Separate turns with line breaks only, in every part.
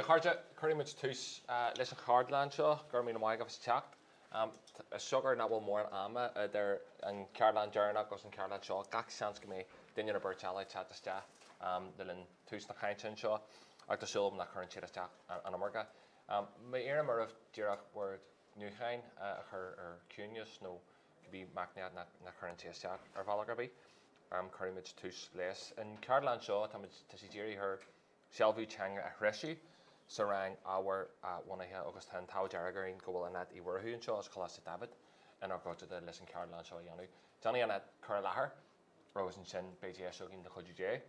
charge curry much tús leis an cheardlann seo gur mí mhaig agus teacht. Sugar na bhfuil mór an ama idir an cheardlann dearna agus an cheardlann seo gach seans go mé duine ar birteala teaiste de linn tús na chaintin seo ag tasúlm na chuann tíisteach an amarga. Mé éar mar ah díreach bhir nuchain a chur ar cúneas nó go bhí macnead na chuann tíisteach ar bhalagar bhí curry much tús leis. An cheardlann seo tá sé ddíirí ar Sealbhú Teanga a Threisiú sa rang ábharbhunaithe agus tá taighde againn go bhfuil Annette I bhurthú an seo as cholas David in ar gote leis an cheardlann seo dhéanú. Johnny Annette chur láthair agus an sin BTS seo ginn de chuide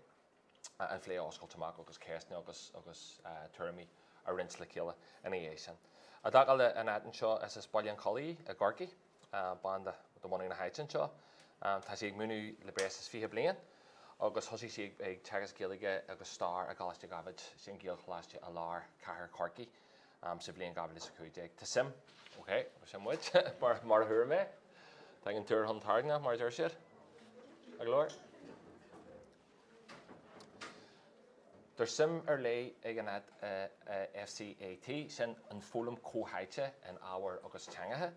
an phlé oscail tamach agus céasne agus tuairimí a rins le céile in é sin. A dagal Annette an seo is bailíonn colaí a Gorky banda do mna na haitin seo. Tá sé ag múnú le bres is 5 bliain. Agus hosí sé ag teagasc Ghaeilge agus star a Gaeilge sin gíal chláiste a lár cahar Corky sa blion Gaeilge is a chuide. Tá sim, ok, sim muid, mar thuair mé. Tá an túr an targna mar dúir siad. A glóir. Dar sim ar lei ag Annette FCAT sin an fólam cóthaidte an ábhair agus teangathe.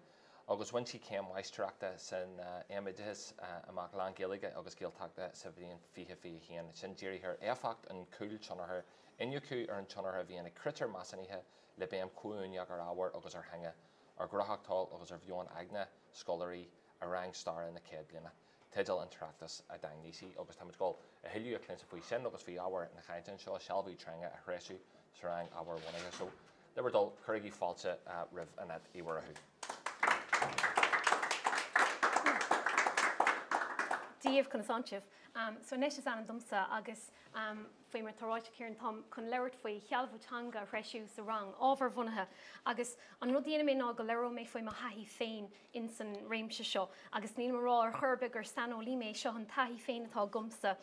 Agus when she came meisteachta san éimiidithis amach lán Ghaeilge agus ghailteachta sa bhíon fiche hían. Sin ddíirí ar éfacht an cúil tionartha inniucú ar an tionartha bhíon critar masaníthe le béim cúineag ar ábhair agus ar henge ar grothachtál agus ar bheoin aigna scolarí a rang star in na céad bliana. Tidal an trachtas a daingnísí agus tá gáil a hiú a clinsa faoi sin agus bhí ábhair na chaintin seo Sealbhú Teanga a Threisiú sa rang ábharbhunaithe. So le dul chuirigí fáilte rih Annette I bhurthú.
Díomh chun santíomh. So nes is an dumsa agus faoi mar taráite céann tom chun leirt faoi Sealbhú Teanga Threisiú sa rang ábharbhunaithe agus an rudíana mé ná go leir mé faoi mar haithí féin in san réimse seo agus níl marrá ar churbeg ar stanolí mé seo an taithí féin atá gumsa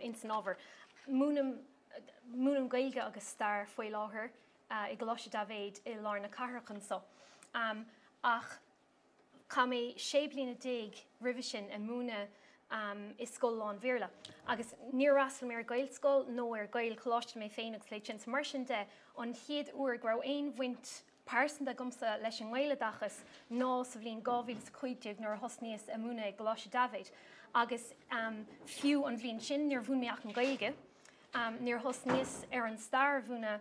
in san ábhar. Múnam Ghaeilge agus star faoi láthair I Gaeilge David I lár na carachán so. Ach cha mé 6 bliana déag ribh sin a múna is scoil lán bhéarla. Agus níor asal mé ar Gaeil scoil nó ar Gaeil choláiste mé féin agus léit sin mar sin de an chiad uair gur aon bhaint páirsan de gomsa leis an Gaeloideachas ná sa bhblionn 2015 nuair thosníos a múna ag Gaeilge David. Agus fiú an bhblionn sin níor bhún mé ach an Ghaeilge. Níor thosníos ar an star bhúna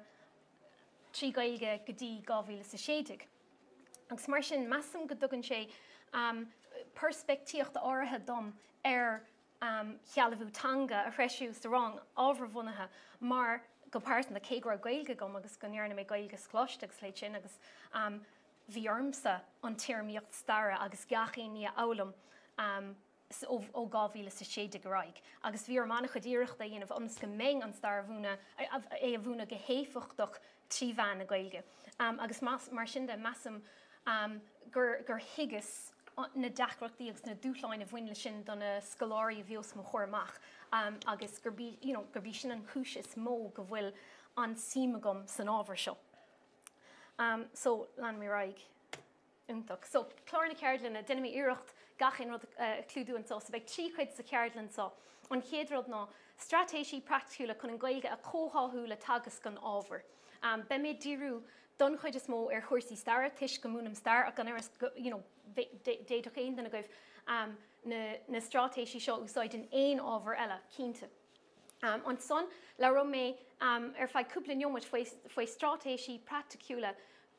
trí Ghaeilge go dtí 2016. Agus mar sin measam go dtugann sé perspectíocht áirithe dom ar Sealbhú Teanga a Threisiú sa rang ábharbhunaithe mar go páirsan na cé gur Ghaeilge gom agus go nearna mé Ghaeilge scláiste agus léit sin agus bhí ormsa an tíirmíocht stara agus gachéí ní álam ó 2016 go raig. Agus bhí manach go ddíireachta dhéanamh ionas go mé an star bhúna é a bhúna go héifichtach tríomhhean na Ghaeilge. Agus mar sin de measam gur higus na dacrochtaí agus na dúchláin a bhain le sin donna scoláirí bheos mo chóirmach agus gur bhí sin an chúis is mó go bhfuil an símagam san ábhar seo. So lean mé raig úntaach. So chlár na ceardlann a duine mé iirecht gachin rud clúdú an so bheith trí chuid sa ceardlann so. An chéad rud ná stratéisí praiticiúla chun an Ghaeilge a chomhtháthú le teagasc an ábhar. Be mé díú don chuid is mó ar chuirsaí star, tuis go múnam star ach gan aras déadach aon duna goibh na stratéisí seo úsáid in éon ábhar eile cínta. An son le rom mé ar feadh cúpla neomid faoi stratéisí praiticiúla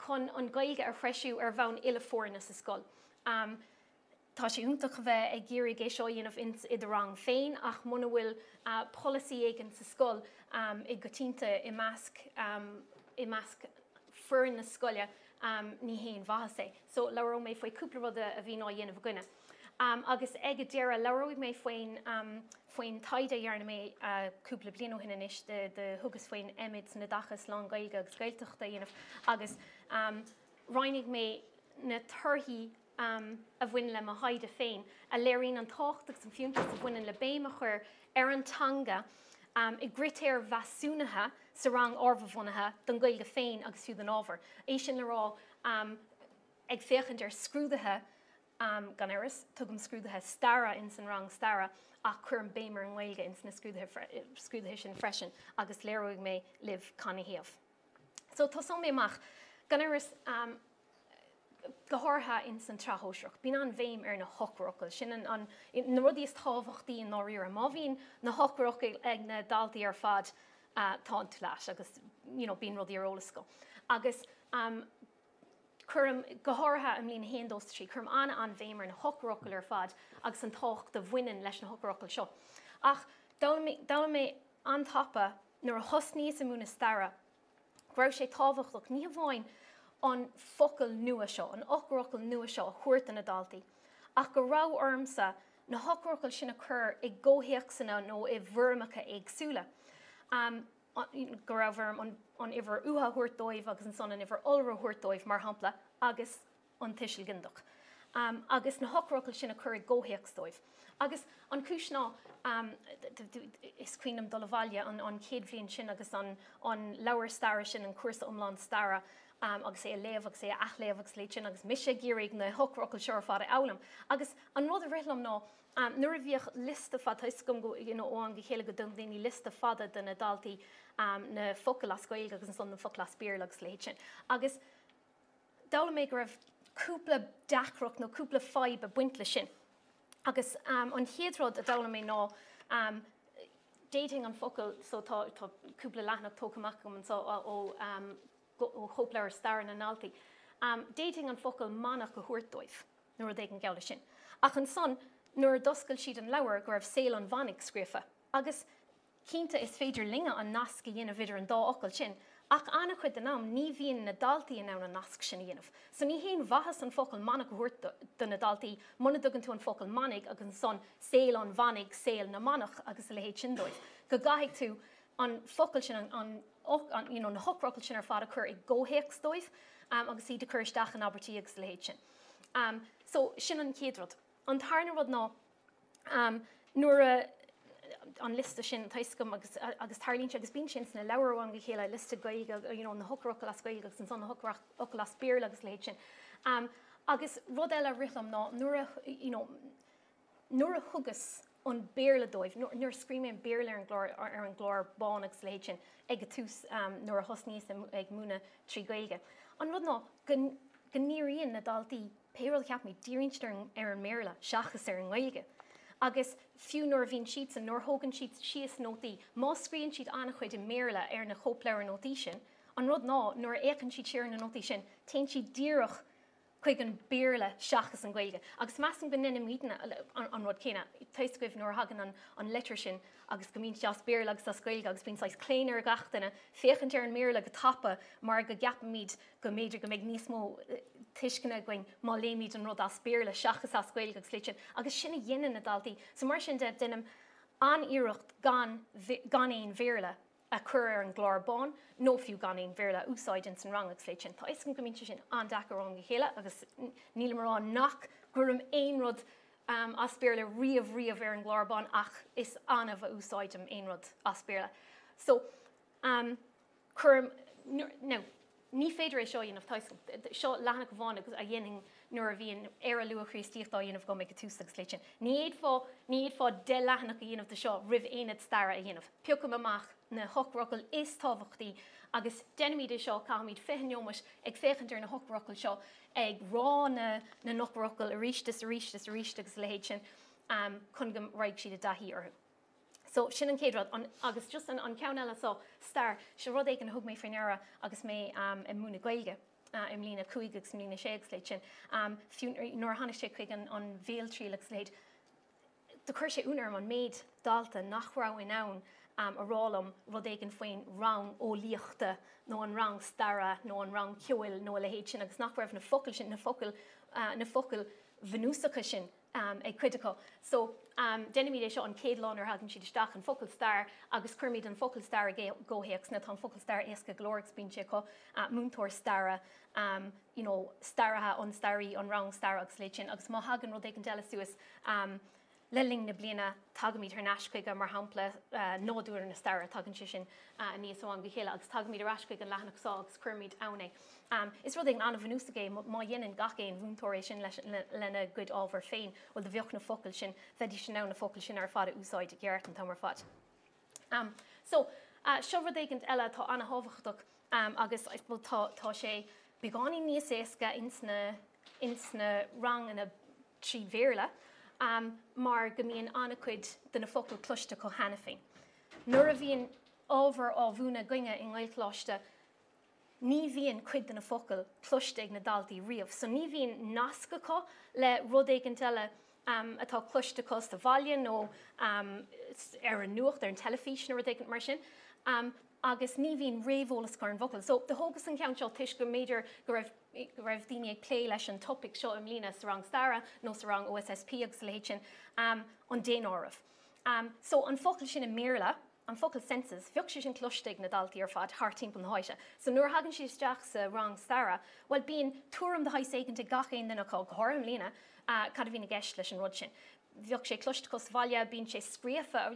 chun an Ghaeilge ar Threisiú ar bhain uile-foirne sa scoil. Tá sé úntaach bheith ag géirí é seo dhéanamh iad rang féin ach muna bhfuil policy éigean sa scoil I go tínta I measc fuair na scoile ní héon bhaise. So leir mé faoi cúpla rud a bhí ná dhéanamh gcuine. Agus ag deara leir mé faoin taighde dhearna mé cúpla blian ó hinna inis de thugus faoin éimiid na dachas lán Ghaeilge agus Gaelteachta dhéanamh agus roinnig mé na Torthaí a bhain le a haide féin a léiríonn an táchtach san fiúntas a bhaineann le béimechar ar an Teanga I grittéir bheasúnathe sa rang ábharbhunaithe don Ghaeilge féin agus fiú den ábhar. É sin le rá ag féchant ar scrúdathe gan eras, tugam scrúdathe stara in san rang stara ach chuir an béimar an Ghaeilge in san scrúdathe sin freisin agus léireoidh mé libh canaíomh. So tá som méach gan gohartha in san trahóiseach. Bín an bhéim na hochrocail sin an na rudí is tábhachtaí an áíar a má bhín na hochrocail ag na daltaí ar fad tá leis agus bín rudí ar eolas go. Agus chum gohartha am líon héndós trí chum an bhéimar na hochrocail ar fad agus an tácht de bhaineann leis na hochrocail seo. Ach dá mé an tapa nuair a thosníos sa múna stara, raibh sé tábhachtach ní bháin an focail nua seo, an ochrocail nua seo a chuirt na daltaí. Ach go rá ormsa na hochrocail sin a chur ag ggóhéachsanna nó I bhirrmacha éagsúla. Go raibh an ihar uha thuirtóibh agus an son an ihar olra thuirtóibh mar hampla agus an tiisiil gindach. Agus na hochrocail sin a chur ag ggóhéachstóibh. Agus an cisná is cuiinm dul bhaile an céad bhliain sin agus an leabhar stara sin an cuasa umlán stara agus é léamh agus é athléamh agus léit sin agus mis sé géirigh na hochrocail seo ar fad eolam. Agus an rud a rilam ná nuair a bhíoh lista fad thuis gom go óan go chéile go dom daoine lista fada den na daltaí na focail as Ghaeilge agus an son na focail as béir agus léit sin. Agus dála mé go raibh cúpla deachrach nó cúpla fáib a buintla sin. Agus an chéadród a dála mé ná dating an focail so tá cúpla leathnach tócamach gom an so ó chopleir star na naltaí. Dating an focail manach go thuirtóibh nuair a d an Ghaeilge sin. Ach an son nuair doscail siad an leabhar go raibh saol an bhanig scríofa. Agus cínta is féidir linge an nasc a dhéanamh idir an dá ocail sin. Ach anna chuid den am ní bhíon na daltaí in ann an nasc sin dhéanamh. So ní héon bhachas an focail manach go thuirt den na daltaí, muna dugann tú an focail manig agus an son saol an bhanig, saol na manach agus le héad sin dóibh. Go gaiigh tú an focail sin na hochrocail sin ar fad a chur ag ggóhéachstóibh agus iad a chur isteach an abertí agus le héad sin. So sin an chéadrod. An tarna rud ná nuair an lista sin taiscom agus tarlín agus bín sin na leabharháin go chéile lista Ghaeilge na hochrocail as Ghaeilge agus an son na hochrocail as béir agus le héad sin. Agus rud eile rilam ná nuair a thugas an béirle dóibh, nuair scríime an béirle ar an glár bán agus le héad sin ag tús nuair a thosníos ag múna trí Ghaeilge. An rud ná go níoríonn na daltaí péireáil ceap mí dírintear ar an méarla seachas ar an Ghaeilge. Agus fiú nuair bhín siad san nuair thógann siad síos nótaí, má scríonn siad annach chuid in méarla ar na chopleir nótaí sin, an rud ná nuair éacann siad tíar na nótaí sin, téann siad díreach chuig an béarla seachas an Ghaeilge. Agus meastan go nina mína an rud céine, taiscuibh nuair hagan an letar sin agus go mín seas béarla agus as Ghaeilge agus bín sais cléinear gachtainna, féchant ar an méarla go tapa mar go gapan míad go méidir go méid níos mó tuiscinna going má léimiid an rud as béarla seachas as Ghaeilge agus léit sin, agus sinna dhéanaan na daltaí. So mar sin de dunim aníireacht gan éon béarla a chur ar an glár bán, nó fiú gan éon béarla úsáid in san ranga agus léit sin. Tá is go mín sin an dachar an go chéile agus níl marrán nach gurim éon rud as béarla riamh ar an glár bán ach is anna bh úsáid am éon rud as béarla. So churim ní féidir é seo dhéanamh taiscom. Seo leathnach bháin agus a dhéanaing nuair a bhíon ar a luach chríostíochtá dhéanamh go méid go tús agus léit sin. Ní iad fá de leathnach a dhéanamh de seo ribh éad stara a dhéanamh. Peocam amach na hochrocail is tábhachtaí agus denimid é seo caimid feithneomas ag féchantar na hochrocail seo ag rá na nochrocail a rístas agus le héad sin chun go raibh siad a dahí orthu. So sin an céadrad agus just an ceann eile só star se rud éag an thug mé freineara agus mé i múna Ghaeilge im lína chuige agus lína sé agus léit sin nuair hanig sé chuig an bhéaltrí agus léid. Do chuir sé únar an méid dalta nach rá in ann a rálam rud éag an faoin rang ó líochta nó an rang stara nó an rang ceúil nó le héad sin agus nach raibh na focail sin na focail bhanúsacha sin ag cuideá. So denimid é seo an céad lán ar hagann siad isteach an focail star agus chuirmid an focail star ggóhéachs na tá focail star éasca glóragus bín sé có múntóir stara starathe an starí an rang star agus léit sin agus má hagan rud ag an deile suas leling na bliana tagamid ar nascuige mar hampla nódúir na star tagann si sin níos an go chéile agus tagamid ar ascuig an leathnach sá agus chuirmid anna. Is rud ag anna bhanúsagé má dhéanaan gacéin bhúntóir sin lena good ábhar féin ó de bheoch na focail sin bheití sin ná na focail sin ar fada úsáid ggéirt an tamar fad. So seo rud ag an eile tá anna hábhachtach agus tá sé beáí níos éasca insna rang in a trí bhéirle, mar go mbíonn annacuid den na focail cloiste có hanafing. Nuair a bhíonn ábhar ábhúna goinge in Ghailge ní bhíonn cuid den na focail cloiste ag na daltaí riamh. So ní bhíonn nasc acu le rud éigean teile atá cloiste costa bhaineann nó ar an nuacht ar an telefísin ar éigean mar sin. Agus ní bhíonn réomholalas gar an focail. So de hógas an ceann seo tuis go méidir go raibh daoine ag plé leis an topic seo im lína sa rang stara nó sa rang OSSP agus le sin an déan áireamh. So an focail sin in méarla, an focail census, bheoh sé sin cloisteigh na daltaí ar fad thar timpeall na háise. So nuair hagann si isteach sa rang stara, well bíonn túram de haise éigeanta gach aon duna có im lína cad a bhína gceist leis an rud sin. Bheoh sé cloiste cos bhaile bíonn sé scríofa,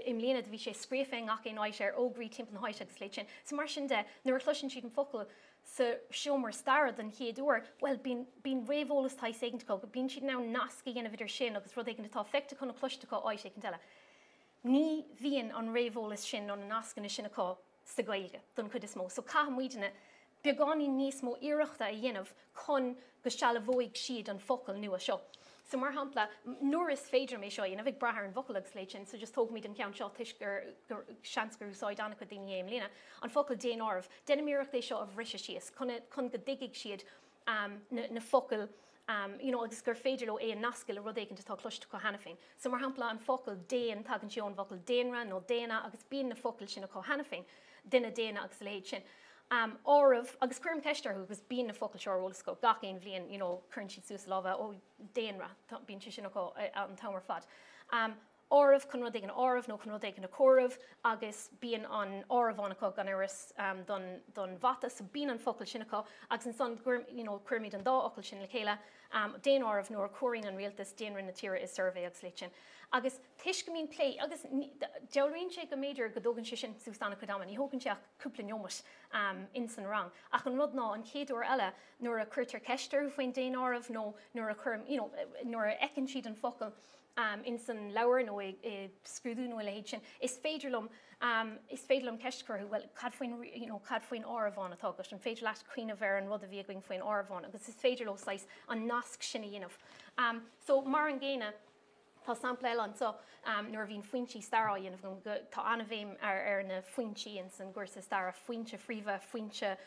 im lína bhí sé scríofa ngach aon áise ar ógraí timpeall na háise agus le sin. So mar sin de, nuair chluiseann siad an focail sa seomra stara den chéadúir, well bíonn réomholalas tá éigeanta có, bíonn siad ná nasc a dhéanamh idir sin agus rud éigeanta tá feicte chun na cloiste có áise éigean teile. Ní bhíonn an réomholalas sin nó na nascanna sin acu sa Ghaeilge don chud is mó. So cá muideanna beagání níos mó iireachta a dhéanamh chun go sealbhóigh siad an focail nua seo. So mar hampla, nuair is féidir mé seo, dhéanamh ag brathar an focail agus le sin, so just tóg míid an ceann seo tuis gur seans gur úsáid anna chu daoine éim lína. An focail déan áireamh, déanam iireachta é seo a bhrisise síos, chun go digigh siad na focail agus gur féidir le é an nascail a rud éigeanta tá cloiste có hanafing. So mar hampla an focail déan tagann siú an focail déanra nó déana agus bíonn na focail sin a có hanafing, duine déana agus léid sin. Áireamh agus cuireann ceistarthú agus bíonn na focail seo rólas go gach aon bhliain chuireann siad suas lábha ó déanra bíonn si sin acu an tamar fad. Áireamh chun rud ag an áireamh nó chun rud ag an chomhdháthú agus bíonn an áireamh acu gan iris don bhata, so bíonn an focail sin acu agus an son cuireann an dá ocail sin le chéile déan áireamh nuair cuireann an rialtas déanra na tíre is survey agus le sin. Agus tuis go mbíonn plé agus dearíonn sé go méidir go dógann sé sin sústanna chudáman, ní hógann seach cúpla neomas in san rang. Ach an rud ná an chéadúir eile nuair a chuirtar ceistar faoin déan áireamh nó nuair a chuirm, nuair a ecann siad an focail in san leabhar nó scrúdú nó le sin, is féidirlumm ceistcurthú, well cad faoin áireamháin atá agus an féidir leat cuioine bhar an rud a bhí going faoin áireamháin, agus is féidir lo sais an nasc sinna dhéanamh. So mar an ggéine tá sampla eile an so nuair bhín foiointí stará dhéanamh tá anna bhéim ar na foiointí in san gcuirsa stara, foiointe phríomha, foiointe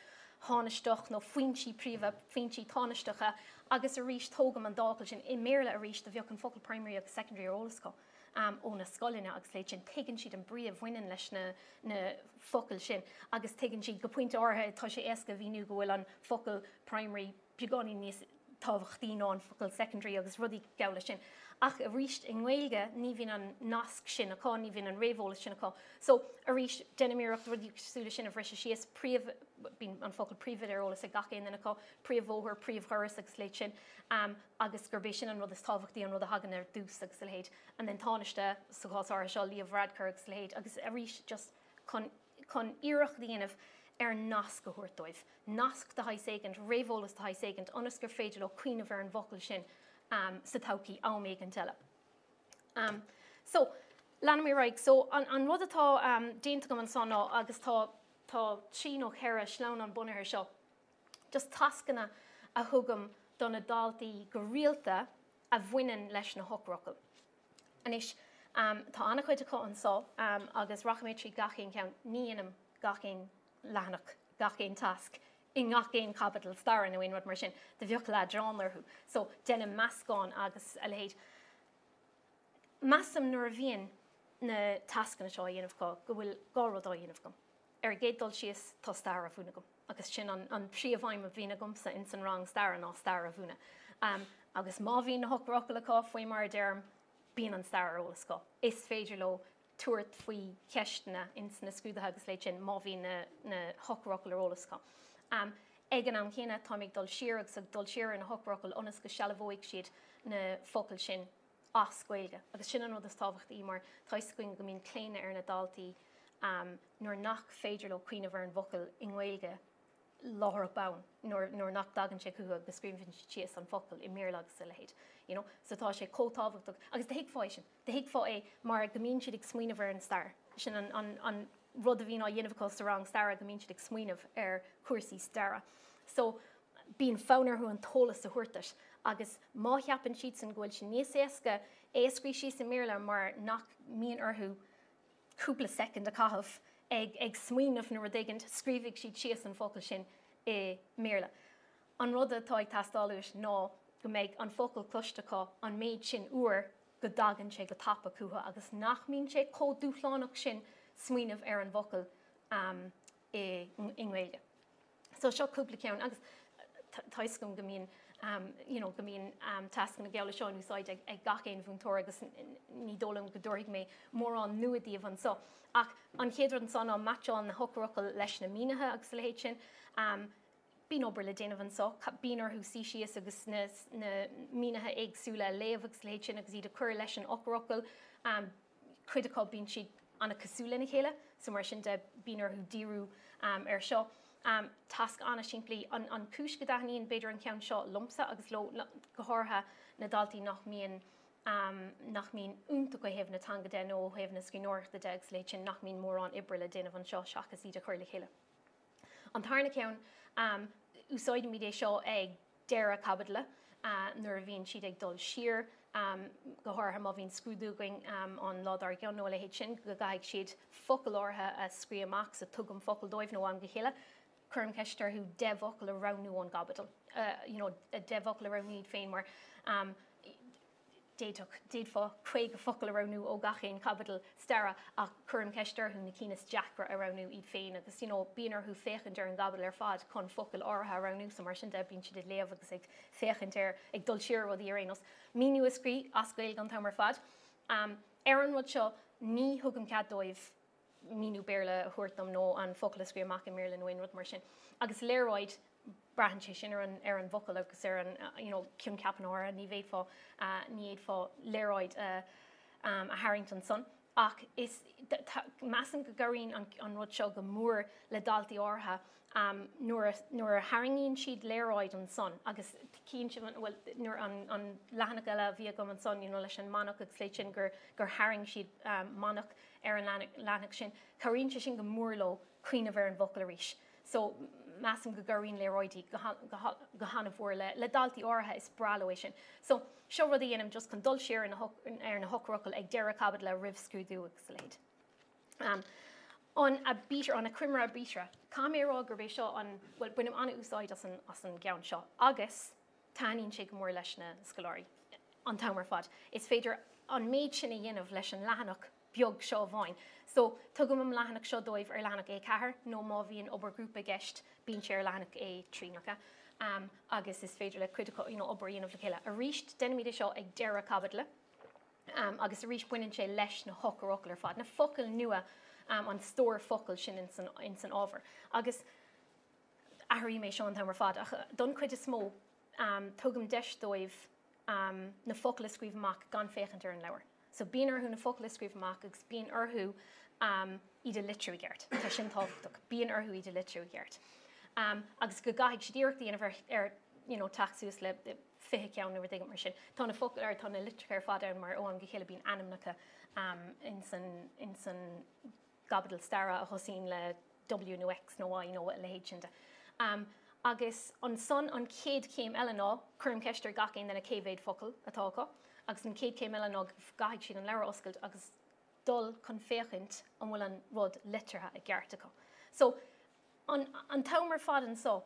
tháineasteach nó foiointí príomha, foiointí tháineisteacha, agus a rís tógam an dácail sin i méarla a rís do bheoh an focail primary agus secondary ar ólascó ó na scoilíne agus le sin tuigeann siad an bríomh bhaineann leis na focail sin, agus tuigeann siad go puinte ortha tá sé éasca bhíú go bhfuil an focail primary beagání níos tábhachtaí ná an focail secondary agus rudí geala sin. Ach a ríist in Ghaeilge ní bhíonn an nasc sin acu, ní bhíonn an réomholalas sin acu. So a ríist denimíocht rudí súla sin a bhrisise síos príomh bíonn an focail príomh ar ólas a gach aon acu, príomhmhóthar, príomhchuras agus le sin, agus gurbé sin an rud is tábhachtaí an rud a hagan ar dús agus le héad. An den táneiste sa gásáir seo líomh radcar agus le héad, agus a ríist just chun iireach dhéanamh ar nasc go thuirtóibh. Nasc de haith éigent, réomholalas de haith éigent, anas gur féidir le cuioine bhar an focail sin sa todhchaí á méid an teile. So, leanam raig, so an rud atá déanta go an son ná agus tá trí nó chéire sleán an bunair seo, just tascanna a thugam donna daltaí go rialta a bhaineann leis na hochrocail. Anis tá anna chuid acu an só agus rachaméid trí gachéin ceann ní inam gachéin leanach, gachéin tasc, i ngach éon capital star in bhain rud mar sin, de bheoh le dránarthú. So déanam meascán agus a leid. Measam nuair a bhíonn na tascanna seo dhéanamh go bhfuil gá rud á dhéanamh gom. Ar gédul síos tá star a bhúna gom, agus sin an príomhhaim a bhína gomsa in san rang star ná star a bhúna. Agus má bhíon na hochrocail acu faoi mar derm bíon an star ólas go. Is féidir le tuairt faoi ceistena in na scrúdathe agus le sin má bhíon na hochrocail ar ólas go. Ag an am chéine tá ag dul siar agus ag dul siar in na hochrocail onas go sealbhóigh siad na focail sin as Ghaeilge. Agus sin an rud is tábhachtaí mar taiscuin go mbíonn cléine ar na daltaí nuair nach féidir le cuioine bhar an focail in Ghaeilge láthach bán, nuair nach dagann sé cútha go scríomhann síos an focail i méarla agus le héad. So tá sé cótábhachtach agus de hiic fáid sin. De hiic fá é mar go mbíonn siad ag smaoineamh ar an star. Sin an rud a bhín á dhéanamh sa rang stara go mín siad ag smaoinemh cuasaí stara. So bíon fánar chu an tólas a thuirtas agus má cheapan siad san ghfuil sin níos éasca éascaí sí sa méle mar nach míon orthú cúpla second a caithfh ag smaoinemh na rudéigint scríbhigh siad sios an focail sin I méle. An rud atá ag tastáilúis ná go méid an focail cloisteá an méid sin uair go dagan sé go tapa cútha agus nach mín sé códúchláánach sin smaoinemh an focail I Ghaeilge. So seo cúpla ceann agus taiscom go mín go mín tasc na Gaeilge seán úsáid ag gachéin bhúntóir agus ní dólam go dúirigh mé mór an nuadíomh an so. Ach an chéadú an son á matán na hocarocail leis na mínathe agus le héit sin bín obair le déanamh an so, bín orthú síos agus na mínathe agsúla léamh agus le héit sin agus iad a chur leis an hocarocail chuideá bín siad anna cosúla na chéile, so mar sin de bín orthú díú seo. Tasc anna siimplí an cúis go daithníonn beidir an ceann seo lumpsa agus go háirtha na daltaí nach míon únta go héamh na teanga de nó héamh na scríóir de deag le sin nach míon mór an ibre le déanamh an seo seachas iad a chuir le chéile. An tarna ceann úsáid míad é seo ag deire cabadla nuair a bhíonn siad ag dul siar go háirtha má bhíonn scrúdúgaing an ládar ceann nó le héit sin go gaigh siad focail ortha a scrí amach sa tugam focail dóibh nó an go chéile. Curm ceistar who devocal around new on gabadal, a devocal around need féin mar did for chuige focail around new ó gachéin cabadal stara a curm ceistar who nakinas jackra around new eat féin agus bíonar who féchan ar an gabadal fad con focail ortha around new so mar sin de bín siad léamh agus ag féchan ag dul siar rud iarrénos. Míniú a scrí as Ghaeilge an tamar fad. An rud seo ní thugam cead dóibh míniú béle a thuirtam nó an focail a scrí amach in méle nó rud mar sin. Agus léiróid brahan sé sin ar an vocail agus ar an ciún ceapan ára ní bhéad fá ní éad fá léiróid a Harrington son. Ach is measam go garín an rud seo go mór le daltaí ortha nuair a haringíonn siad léiróid an son agus cín si nuair an lehanach eile bhí go an son leis an manach agus léit sin gur haring siad manach ar an lehanach sin caríonn sé sin go mórló cuioineh ar an vocail a rís. So measam go garín léiróidí go hanamhór le daltaí ortha is bralóéis sin. So seo rud a dhéanam just chun dul siar ar na hocarocail ag deire cabad le ribh scrúdú agus léid. On a bítre, on a crimra a bítre, cá mérá gur bhéh seo bunim anna úsáid as an gceann seo, agus táíonn sé go mór leis na scoláirí an tamar fad. Is féidir an méid sin a dhéanamh leis an lehanach beag seo bháin. So tugam am lehanach seo dóibh ar lehanach cathair, nó má bhíon obair grúpa gceist bíonn sé ar lehanach trínacha. Agus is féidir le critical obair dhéanamh le chéile. A ríist denimiid seo ag deire cabadla, agus a ríist buineann sé leis na hocarocail ar fad. Na focail nua an stór focail sin in san ábhar. Agus airí mé seo an tamar fad. Don chuid is smó tugam deis dóibh na focail a scríomh amach gan féchant ar an leabhar. So bíon orthú na focail a scríomh amach agus bíon orthú iad a litreú gceart. Tá sin táhachtach. Bíon orthú iad a litreú gceart. Agus go gaigh siadíochtaí ar taxús le fithe ceann nuair d mar sin. Tá na focail ar tá na litreú fad ar mar óan go chéile bíon animnacha in san gabadal stara a chosín le W nó X nó Y nó le héid sin de. Agus an son an céad céim eile ná chuirm ceistar gacéin den a céhhéad focail atácha, agus an céad céim eile ná gaigh siad an leabhar oscailt agus dul chun féchant an bhfuil an rud litretha a gceartacha. So an tamar fad an so,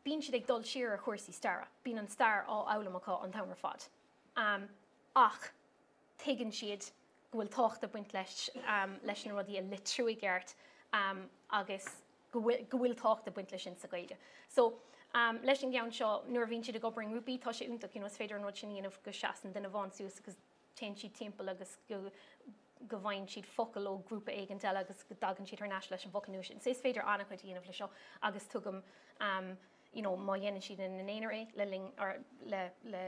bíonn siad ag dul siar a chuirsaí stara, bíonn an star á eolamachá an tamar fad. Ach tuigeann siad go bhfuil tácht a buint leis na rudí a litreú gceart agus go bhfuil tácht a buint leis sin sa Ghaeilge. So leis an gceann seo nuair bhíonn siad ag obair an grúpaí tá sé úntaach is féidir an rud sin íanamh go seasan den a bhain suas agus téann siad timpeall agus go bhain siad focail ó grúpa éigean deile agus go dagann siad ar leis an focail nuair sin. So is féidir anna chuid íanamh le seo agus tugam má dhéanann siad in an éanair le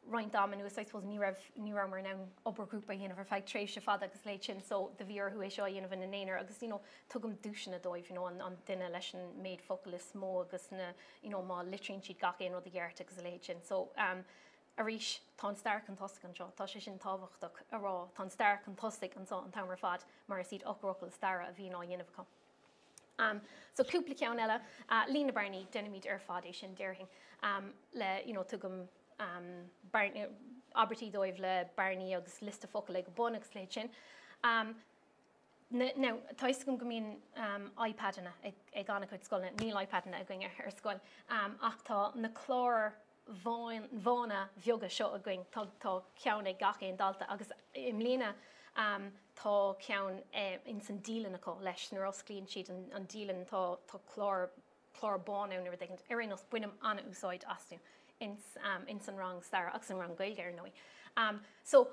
roinntear Anuas, I suppose ní raibh mar ná obair grúpa dhéanamh ar feidh tréimh se fad agus léit sin, so de bhí orthú é seo dhéanamh in an éanair agus tugam dúisina dóibh an duine leis an méid focail is smó agus má litríonn siad gach éon rud a gceart agus léit sin. So rís tá star an tosig an seo, tá sé sin táhachtach a rá tá star an tosig an seo an tamar fad mar siad ochrocail star a bhí ná dhéanamh com. So cúpla ceann eile lína barnaí denimid ar fad é sin deirthing le tugam Abertí dóibh le barnaí agus lista focail le go bun agus léid sin. Now, táis go mín iPad-na ag gana chuid scoilna, níl iPad-na a going ar scoil, ach tá na chlár bhána bheoga seo a going tá ceann ag gacha an dalta, agus im lína tá ceann in san dílan acu leis nuair osclíonn siad an dílan tá chlár bán ann ar dagant ar nos buinam anna úsáid asnú in san rang star agus san rang Ghaeilge ar nói. So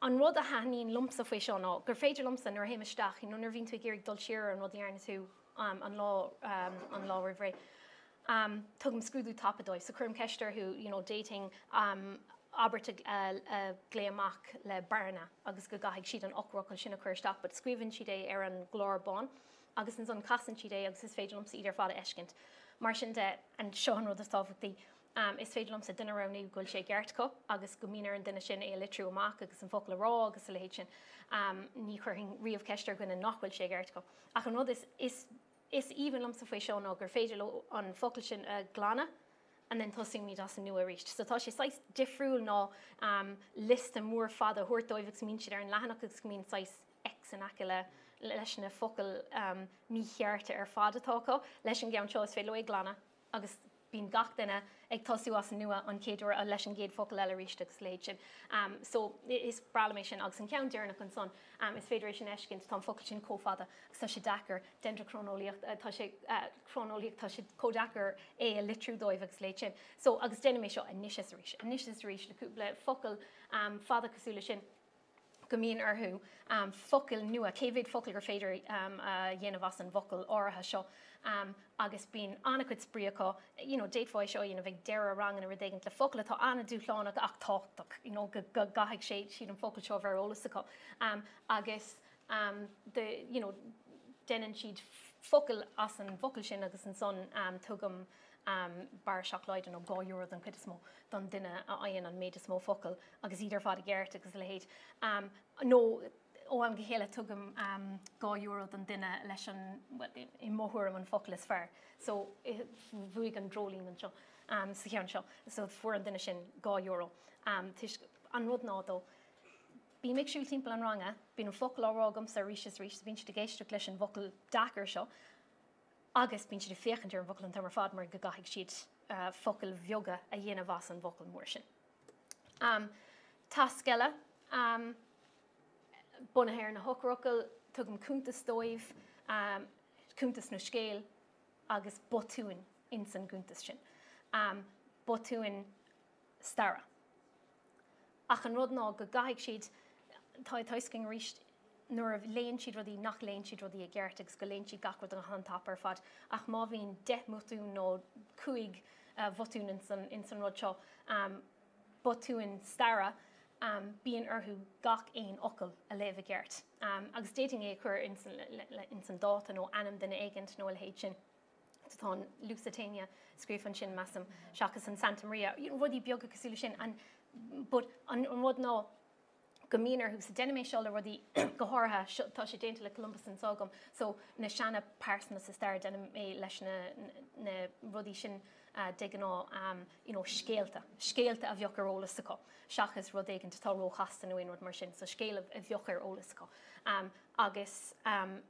an rud a haín lumsa faoi seo ná, gur féidir lumsa nar héimeisteach in nuair bhíonn tú géirigh dul siar an rud dhearna tú an lá rihré. Tugam scrúdú tapadóid, so chum ceistear who dating Aberta gléamach le barna agus go gaigh siad an ochrocail sin a chuirteach, but scríbann siad é ar an glór bán, agus in son casan siad é agus is féidir lumsa idir fada eiscint. Mar sin de an seo an rud a tábhachtaí. Is féidir lumsa duine ranú goil sé gceart go, agus go mínar an duine sin é litriú amach agus an focail rá agus a léid sin ní chuirthing riamh ceistear gona nachhfuil sé gceart go. Ach an rud is even lumsa faoi seo ná gur féidir an focail sin glána, and then tosing me as a nua reached. So tá sé sais difriúil ná list a mór fada thuirtóibh mín siad ar an lehanach agus mín sais ex an aice leis na focail ní chearta ar fadatácha, leis an gceann seo is féile glána, agus bín gach duine ag tosú as nua an céadúir a leis an géad focail eile ríiste agus léid sin. So is brala sin agus an ceann dearnach an son is féidir sin eiscint tá focail sin cófada agus tá sé dachar dendrocronolaíocht tá sé cronolaíocht tá sé códachar é a litrú dóibh agus léid sin. So agus déine mé seo inis rís le cúpla focail fada cosúla sin go mín arthú focail nua, céhhéad focail gur féidir dhéanamh as an focail áirithe seo. Agus bín anna chud spríocha, déitfáid seo bheith deire rangan a ridéigent le focail atá anna dúchláánach ach táach, go gaigh sé siad an focail seo bhar eolas acu. Agus déanann siad focail as an focail sin agus an son tugam bar seachleiden ó €2 an chud is mó don duine a aon an méid is mó focail agus idir fad a gceart agus le héad. nó ó am go héile tugam €2 don duine leis i móthúir an focail is fearr. So bhuaigh an drolín an seo sa cheann seo, so fuair an duine sin €2. An rud ná dó, bí méid siúil timpeall an ranga, bín an focail árágam sa rís, bín si de géisteach leis an focail dachar seo, agus bín si de féchann ar an focail an tamar fad mar go gaigh siad focail bheoga a dhéanamh as an focail mór sin. Tá sceile bunahéir na hochrocail, tugam cúntas dóibh, cúntas na scéal agus botúin in san cúntas sin. Botúin stara. Ach an rud ná go gaigh siad táiscing ríist nuair léonn siad rudí nach léonn siad rudí a gceart agus go léonn siad gachfad an chomhtháthú fad, ach má bhíonn 10 motún nó 5 botún in san rud seo botúin stara, bíon orthú gach éon ocail a léamh a gceart. Agus dating é chur in san dáta nó anam duine éigent nó a héid sin. Tá Lusitania scrífann sin measam seachas an Santa Maria. Rudí beaga cosúla sin, but an rud ná go mínar hús a denimé seo le rudí go háirithe tá sé déanta le Columbus an ságam, so na seanna pásanna sa stair denimé leis na rudí sin deganá scéalta a bheochar eolas acu. Seachas rud éigent tá róchasta nó rud mar sin, so scéal a bheochar eolas acu. Agus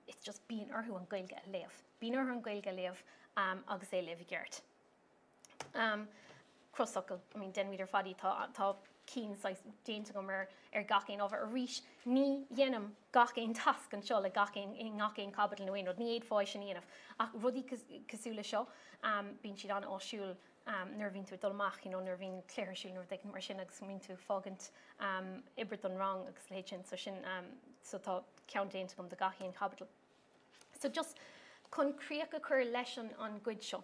it's just bíon orthú an Ghaeilge a léamh. Bíon orthú an Ghaeilge a léamh agus é léamh a gceart. Crosssocail, denmíidir fadí tá cín déanta go mar gachéin ábhar a rís ní dhéanam gachéin tasc an seo le gachéin cabbail nó éon, ní éad fáid sin dhéanamh. Ach rudí cosúla seo, bíonn siad an áisiúil nuair bhíonn tú dulmach, nuair bhíonn cléirsúil nuair d mar sin agus míonn tú fágant ibre don rang agus léid sin, so sin so tá ceann déanta gom de gachéin cabbail. So just chun críoch a chur leis an gcuid seo.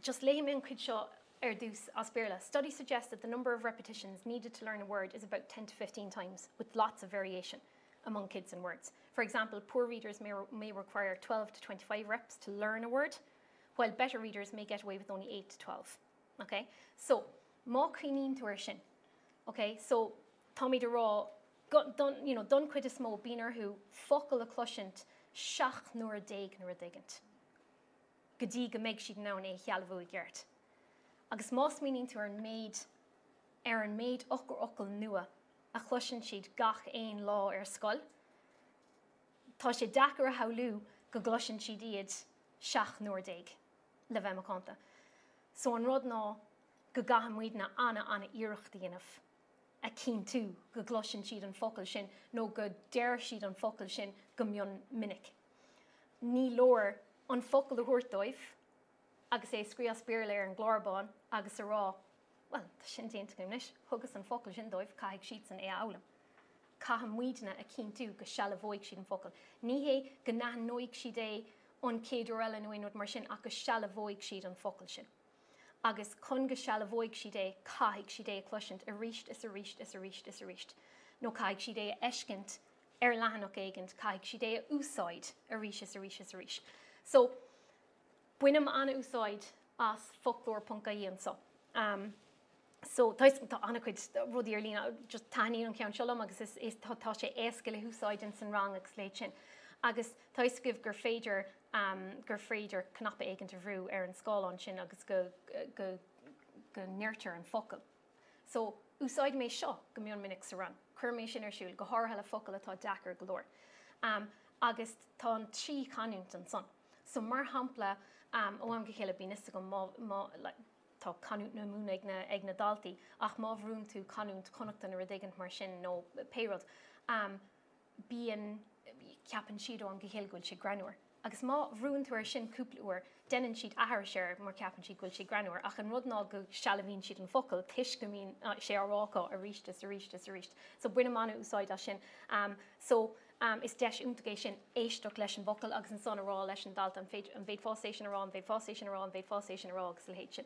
Just léim in cuid seo dús as béarla. Studies suggest that the number of repetitions needed to learn a word is about 10 to 15 times, with lots of variation among kids and words. For example, poor readers may require 12 to 25 reps to learn a word, while better readers may get away with only 8 to 12. Okay, so má cínín tuair sin. Okay, so Tommy de rá don cuid is mó bíonarthú focail a cloisint seach nuair a déag nuair a daigint. Go dtí go méid siad ná é chealbhú i gceart. Agus más mínín tú ar an méid ocail nua a chluisin siad gach éon lá ar scoil. Tá sé dachar a haulú go gluisin siad iad seach nuair déag le bheith macánta. So an rud ná go gath muid na anna iirecht dhéanamh a cín tú go gluisin siad an focail sin nó go deir siad an focail sin go mion minic. Ní leor an focail a thuairtóibh agus é scríos bearléir an gláirbáin agus a rá, well, sin déanta go níos, thugus an focail sin dóibh caiigh siad san é álam. Cath muidna a cín tú go sealbhóigh siad an focail. Ní hé go nathnoigh siad é an céadú eile nó éonrad mar sin ach go sealbhóigh siad an focail sin. Agus chun go sealbhóigh siad é caiigh siad é cloisint a ríist is a ríist. nó caiigh siad é eiscint ar lehanach éigent, caiigh siad é úsáid a ríis is a ríis. So, buinem anna úsáid as folklór.ie so. So, tá anna chuid rudí ar lína, just taíon an ceann seolm agus tá sé éasca le úsáid in san rang agus léit sin. Agus tá iscibh gur féidir cnapa éigent a bhrú ar an scáilán sin agus go neirtear an focail. So, úsáid mé seo go mion minic sa ran. Cur mé sin ar siúil, go háirthe le focail atá dachar golóir. Agus tá an 3 canúnt an son. So mar hampla, am go chéile bí nista go tá canút na múna ag na daltaí, ach má bhrún tú canút connachtain ar a dtéigint mar sin nó péród. Bíon ceapan siad an go chéile gúil sé granúir. Agus má bhrún tú ar sin cúpla uair, denan siad ahar séir mar ceapan siad gúil sé granúir, ach an rud ná go sealbhíonn siad an focail, tuis go mín sé arácha a ríist. So buine manna úsáid a sin. Is deis úntagéis sin éisteach leis an focail agus an son ará leis an dalta an bhéad fáistéisisin ará, an bhéad fáistéisisin ará agus le héit sin.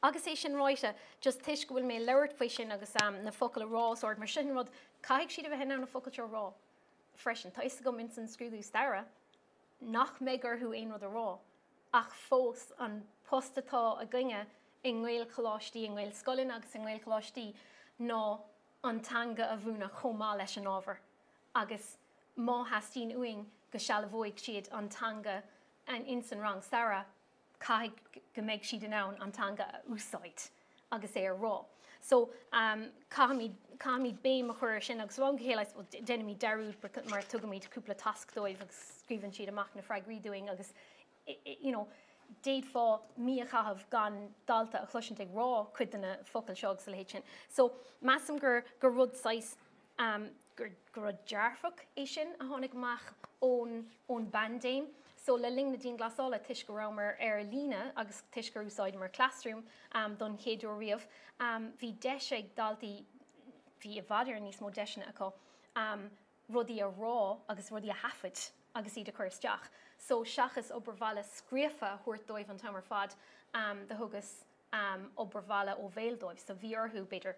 Agus é sin ráite, just tuis go bhfuil mé leirt faoi sin agus na focail ará sort mar sin rud caiigh siad a bheith na focail rá. Freisin, tá is go min san scrúdú stara, nach mégarthú aon rud ará, ach fós an postatá a gcuine i nghail choláistí, i nghail scoilin agus i nghail choláistí ná an teanga a bhúna chomá leis an ábhar. Agus má hastín uing go sealbhóigh siad an teanga an insan rang Sarah caiigh go méid siad an teanga úsáid agus é rá. So cáimid béim a chuir sin agus bhain go chéile déanaí deirúd mar tugamíid cúpla tasc dóibh agus scríbann siad amach na freigríúing agus déad fá mí a chahabh gan dalta a chluisint ag rá cuidanna focail seo agus le héit sin. So measam gur rud sais gur rud dearfach é sin a tháinig amach ón bandéim. So le ling na dín glasála tuis go ramar ar lína agus tuis go úsáid mar classroom don chéadú riamh. Bhí deise daltaí bhí a bhaidir níos mó deisina acu rudí a rá agus rudí a hafid agus iad a chuir isteach. So seachas obairmhaile scríofa thuairt dóibh an tamar fad de thugus obairmhaile ó bhéildóibh. So bhí orthú beidir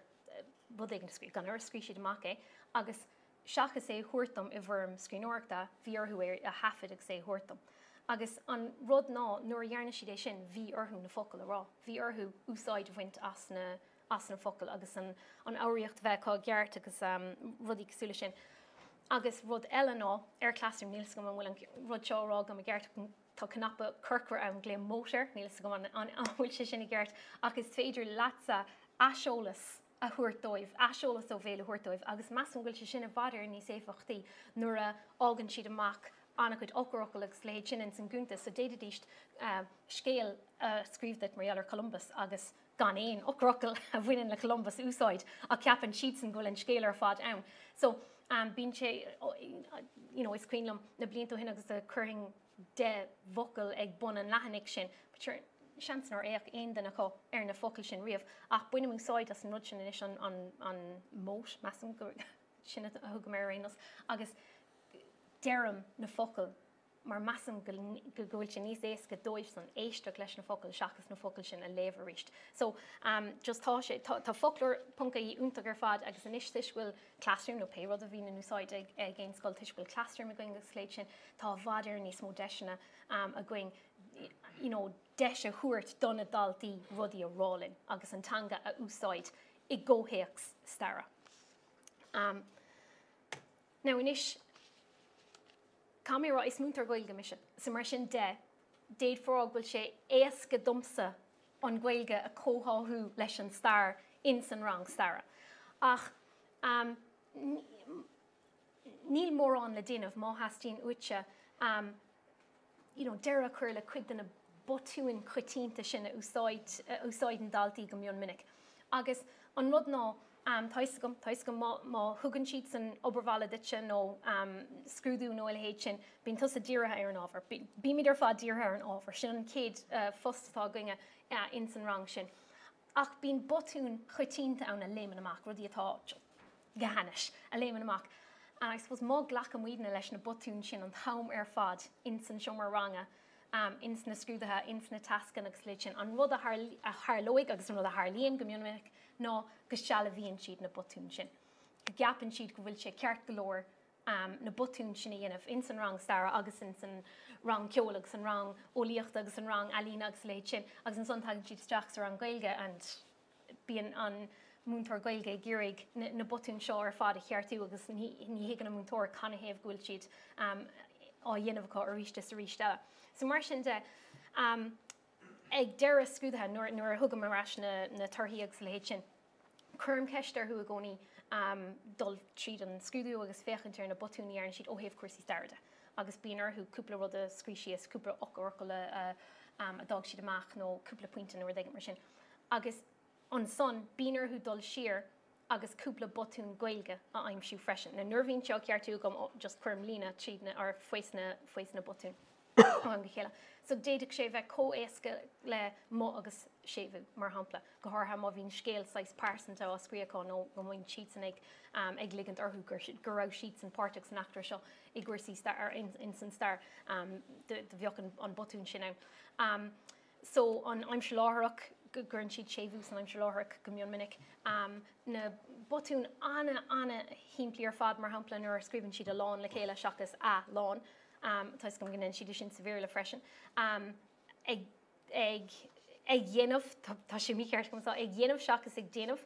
bud ag gan ar scrí siad amach é agus seachas é thuairtam i bhirm scríóireachta bhí orthú a hafid ag sé thuairtam. Agus an rud ná nuair dhearna siad é sin bhí orthú na focail ará. Bhí orthú úsáid bhaint as na focail agus an áireacht bheith cá gceart agus rudí cosúla sin. Agus rud eile ná ar classroom níl go bhfuil an rud seórá go gceart tá cnapa curcra an gléim mótar, níl go an bhfuil sé sin i gceart agus féidir leatsa eolas a thuairtóibh, eolas ó bhéile thuairtóibh, agus measam bhfuil sé sin a bhaidir níos éfachtaí nuair a ágann siad amach anna chuid ocrachail agus léid sin in san gúnta, so déadadíist scéal scríbhdat mar Columbus agus gan éon ocrachail a bhaineann le Columbus úsáid a ceapan siad san ghfuil an scéal ar fad ann. So bíonn sé is cuiinlam na blianta hin agus a churing de vocail ag bun an lehannic sin, seanan ar éach aon den acu ar na focail sin riamh ach buine úsáid as an rud sin inis an mós measam sin a thugam ar réanas agus dearm na focail mar measam go bhfuil sin níos éasca dóibh san éisteach leis na focail seachas na focail sin a léamh ríist. So just tá folklór.ie úntaach ar fad agus an isis bhfuil classroom nó péród a bhín an úsáid ag géin scoil tuis bhfuil classroom a going agus léid sin tá bhaidir níos mó deisina a going deis a thuairt donna daltaí rudí a rálinn agus an teanga a úsáid I ggóthaíochs stara. Now inis Camera is múntar Ghaeilge mise, sa mar sin déad fórág bhfuil sé éasca domsa an Ghaeilge a chothú leis an star in san rang stara. Ach, níl mór an le déanamh má hastín uite, deire chuir le cuid den na botúin chuitínta sin a úsáid an daltaí go mion minic. Agus an rud ná Thais go má thugann siad san Ábharbhunaithe nó scrúdú nó uile-foirne sin, bíonn tusa díreithe ar an ábhar. Bí míad ar fád díreithe ar an ábhar, sin an céad fostatá goinge in san rang sin. Ach bíonn botún chuitínta ann a léman amach, rudí atá gahanis a léman amach. And I suppose má ghlach an muoine leis na botún sin an tham ar fad in san seomra ranga, in san scrúdathe, in san tascan agus leid sin. An rud a thar-loig agus an rud a thar-líon go mion minic ná go seala bhíonn siad na botún sin. Go gapan siad go bhfuil sé ceart golóir na botún sin a dhéanamh in san rang stara agus in san rang ceol agus an rang ólaíocht agus an rang alín agus leid sin agus an son tagann siad isteach sa rang Ghaeilge and bíonn an múntar Ghaeilge géirig na botún seo ar fád a cheartú agus ní higann na múntóir canahéamh gúil siad á dhéanamh acu ar ríiste sa ríiste. So mar sin de ag deire scrúdathe nuair a thugam marráis na Torthaí agus leid sin. Curm ceistar thu a gcónaí dul tríd an scrúdú agus féchantar na botúní ar an siad óhéamh cuasaí starda. Agus bíonn orthú cúpla rud a scríisias, cúpla orcail a dag siad amach nó cúpla pointe nó d mar sin. Agus an son bíonn orthú dul siar agus cúpla botún Ghaeilge a aimimsú freisin. Na nuair bhíonn seo ceartú gom just chuirm lína tríd ar faois na botún. So déadach sé bheith có-éasca le mó agus séimhú mar hampla. Go háirtha má bhíonn scéal 6% á scríochá nó go mhainn siad san ag ligand orthú go raibh siad san páirteach san actar seo I gcuirsaí star in san star de bheoch an botún sin ann. So an aimimse láthach gurn siad séimhú san aimimse láthach go mion minic. Na botún anna himplaí ar fad mar hampla nuair scríbann siad a lán le chéile seachas a lán. Tá go gin siad sin severe le freisin. Ag dhéanamh, tá sé mí ceart gomá, ag dhéanamh seachas ag déanamh,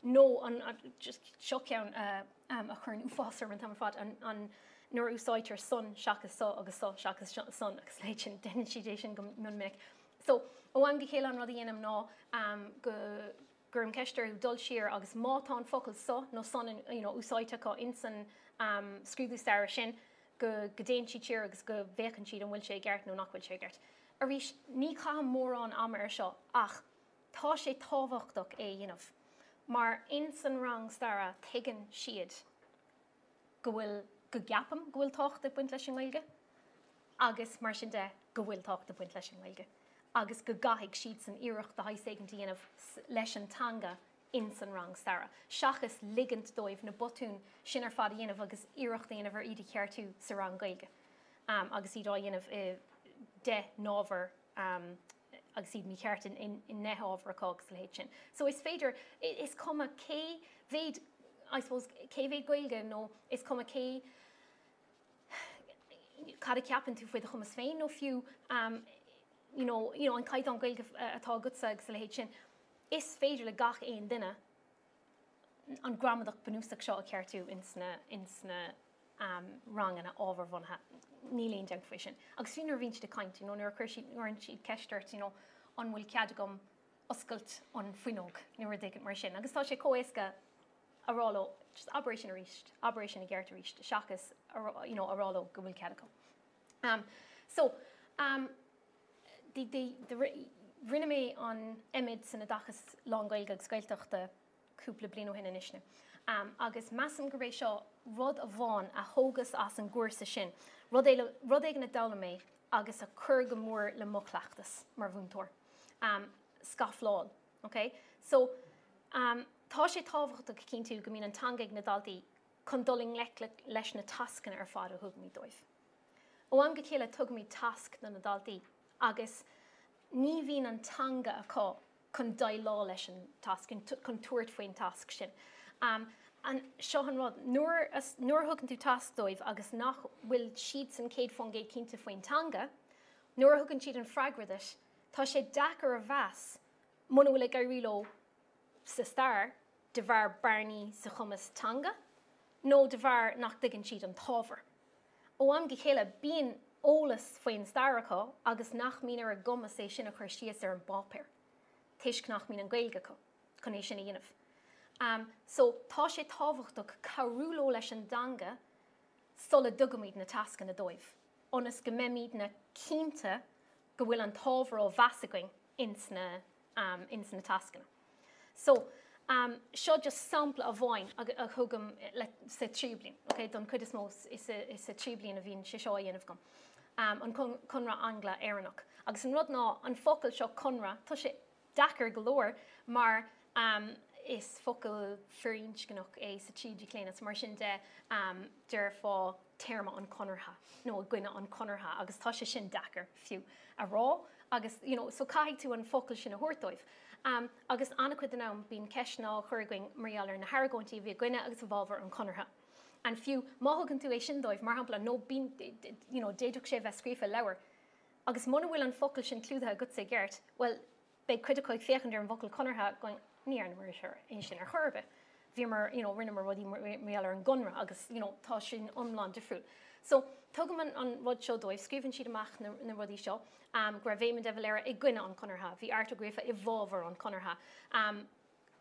nó an just seo ceann a churn uásar an tam fad an nuair úsáidtear son seachas só agus só seachas son agus leid sin den siad sin go mion minic. So ó an go chéile an rud a dhéanam ná gurm ceistar dul siar agus mátá an focail só nó son úsáidteá in san scrúdú stair sin, go déan siad tíir agus go bhéchann siad an bhfuil sé gceart nó nach bhfuil sé gceart. A rís ní cha mór an ama ar seo ach tá sé tábhachtach dhéanamh. Mar in san rang stara tuigeann siad go bhfuil go gapam go bhfuil tácht buint leis an Ghaeilge agus mar sin de go bhfuil tácht buint leis an Ghaeilge agus go gaithigh siad san iirecht de haigh dhéanamh leis an teanga in san rang stara. Seachas ligand dóibh na botún sin ar fad dhéanamh agus iirecht dhéanamh ar iad ceartú sa rang Ghaeilge. Agus iad dhéanamh de nábhar agus iad mí ceartan in neábhar agus leid sin. So is féidir, is cuma cé bhéad, I suppose, cé bhéad Ghaeilge nó is cuma cé cad a ceapan tú faoid a chumas féin nó fiú an caiid an Ghaeilge atá gutsa agus leid sin. Is féidir le gach éon duine an gramadach benúsach seo a ceartú in sna rang na Ábharbhunaithe níléon deag faoi sin. Agus fiúnar bhíonn de caiint, nuair chuir siad ceisteirt an bhfuil cead gom oscailt an fuinóg nuair d mar sin. Agus tá sé có-éasca aráló, just operation a ríist, operation a gceart a ríist, seachas aráló go bhfuil cead gom. So, rinne mé an imid san dachas lán Ghaeilge agus Gaeltachta cúpla bliain ó hin inisne. Agus measan go raibh seo rud a bháin a thógas as an gcuirsa sin. Rud éige na dala mé agus a chur go mór le muchlaachtas mar bhúntóir. Scafláil, okay? So, tá sé tábhachtach go cinn tú go mín an teanga ag na daltaí chun doling leis na tascan ar fád a thug mí dóibh. Ó an go chéile tug mí tasc na daltaí agus ní bhíonn an teanga acu chun dailá leis an tasc, chun tuairt faoin tasc sin. An seo an rud, nuair thugann tú tasc dóibh agus nach bhfuil siad san céad fón géad cinnta faoin teanga, nuair a thugann siad an freagradais, tá sé dachar a bheas, muna bhfuil ag éiríoló sa stair, de bhar barnaí sa chumas Teanga, nó de bhar nach dtuigeann siad an tábhar. Ó am go chéile bíonn eolas faoin stair acu agus nach mín ar a guma sé sin a chuir síos ar an bápéir. Tuisc nach mín an Ghaeilge acu, chun é sin a dhéanamh. So tá sé tábhachtach carúló leis an danga sulla dugamíd na tasca na dóibh. Onas go memíd na cínta go bhfuil an tábhar ó bheasagaing ins na tascana. So, seo just sampla a bháin a thugam sa tríblin. Okay, don chud is mós is a tríblin a bhíonn sé seo a dhéanamh gom. An conra angla éireannach. Agus an rud ná an focail seo conra, tá sé dachar go leor, mar is focail fríint gnach é sa tíide cléanas mar sin de deir fá téirma an conartha, nó a gcuine an conartha, agus tá sé sin dachar fiú a rá, agus, so caiigh tú an focail sin a thuirtóibh. Agus anna chuid an bín ceisná chuirgaing maríallar na Haragóntí bhí gcuine agus bhábhar an conartha. An fiú máthgann tú é sin dóibh, mar hampla nó bín déadach sé bheith scríofa leabhar. Agus muna bhfuil an focail sin clútha go sé gceart, well, beidh chuide chuig féchan ar an bhocail conartha going níor an mar é sin ar churbe. Bhí mar rinne mar rudí maríallar an gunra agus tá sin omláin difriúil. So tugam an rud seo dóibh, scríbann siad amach na rudí seo, gur bhéimid de bhléire i gcuine an conartha, bhí artagréfa i bhábhar an conartha.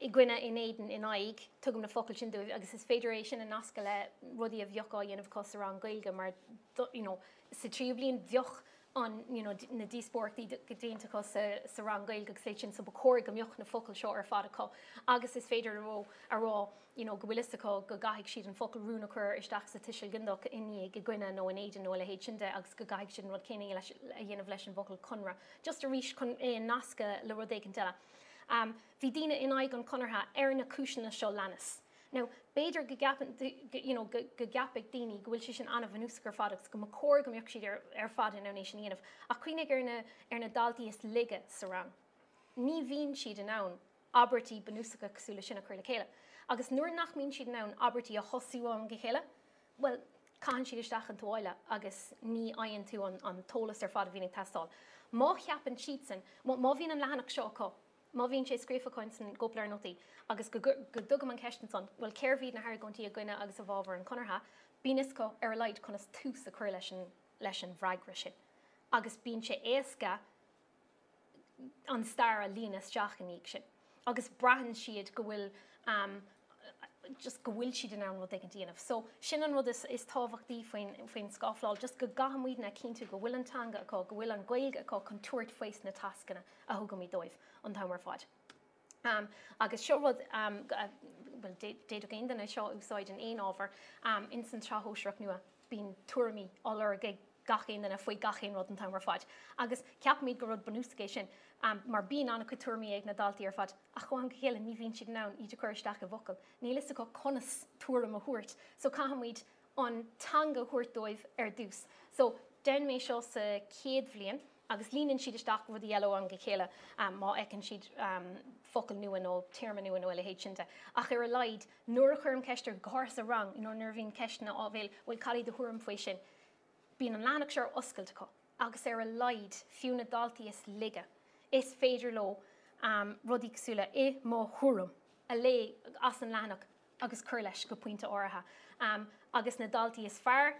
I gcuine in éidan in aig, tugam na focail sin dóibh, agus is féidir é sin a nasca le rudí a bheochá dhéanamh cos ar an Ghaeilge, mar sa trí blion bheoch an na díspóirtaí go dtéanta cos sa rang Ghaeilge agus féit sin sa bacóir go mbeoch na focail seo ar fad acu. Agus is féidir a rá go bhfuilisteá go gaigh siad an focail rúna chur isteach sa tiisiil gindach iní go gcuine nó in éidir nó le héid sin de agus go gaigh siad an rud céine a dhéanamh leis an focail conra. Just a rís chun é nasca le rud éigen deile. Bhí daoine in aig an conartha ar na cúiseanna seo lenas. Now, beidir go gapig daoine go bhfuil si sin anna bhanúscar fadagus go macóir go mbeoch siad ar fad in éis sin dhéanamh. A chuoinnig ar na daltaí is lige sa rang. Ní bhíonn siad in ann abertí banúsacha cosúla sinna chuir le chéile. Agus nuair nach míonn siad in ann abertí a chosú an go chéile, well, caitheann siad isteach an toáile agus ní aonn tú an tólas ar fad a bhíonn testáil. Má cheapan siad san, má bhíonn an lehanach seo acu. Má bhíonn sé scríofaáin san goplar notaí, agus go dugam an ceistan san, bhfuil céirmhíad na Haragóntí a gcuine agus a bhábhar an conartha, bíonn ar leid conas tús a chuir leis an bhreagra sin. Agus bíonn sé éasca an stair a línas deachaníigh sin. Agus brahann siad go bhfuil just go bhfuil siad in ann rud ag an déanamh. So sin an rud is tábhachtaí faoin scáfláil, just go gahamíad na cinnte go bhfuil an Teanga acu, go bhfuil an Ghaeilge acu chun tuairt faois na tascana a thugam í dóibh an tamar fáid. Agus seo rud déadach aon dana seo úsáid an éon ábhar in san tráthaóiseach nua bíonn tuairimí álar gachéon dana faoi gachéon rud an tamar fáid. Agus ceapmíad go rud banúsagé sin, mar bíon anna tuairimí ag na daltaí ar fad, a chuáin go chéile ní bhíonn siad nán iad chuir isteach a bhocail. Ní is go conas tuairim a thuairt, so caihamid an Teanga thuairt dóibh ar dús. So den mé seo sa céad bhliain, agus líonann siad isteach go bhd eile an go chéile má ecann siad focail nua nó téirma nua nó le héid sinnta. Ach ar a leid, nuair a churm ceistar gáras a rang, nuair bhíonn ceistena á bhfuil bhfuil cadí do thuairim faoi sin, bíonn an leanach seir oscailte acu, agus ar a leid fiú na daltaí is lige. Is féidir lo rudí cosúla I má thuairim a lé as an leanach agus chur leis go puinte áirithe. Agus na daltaí is fearr,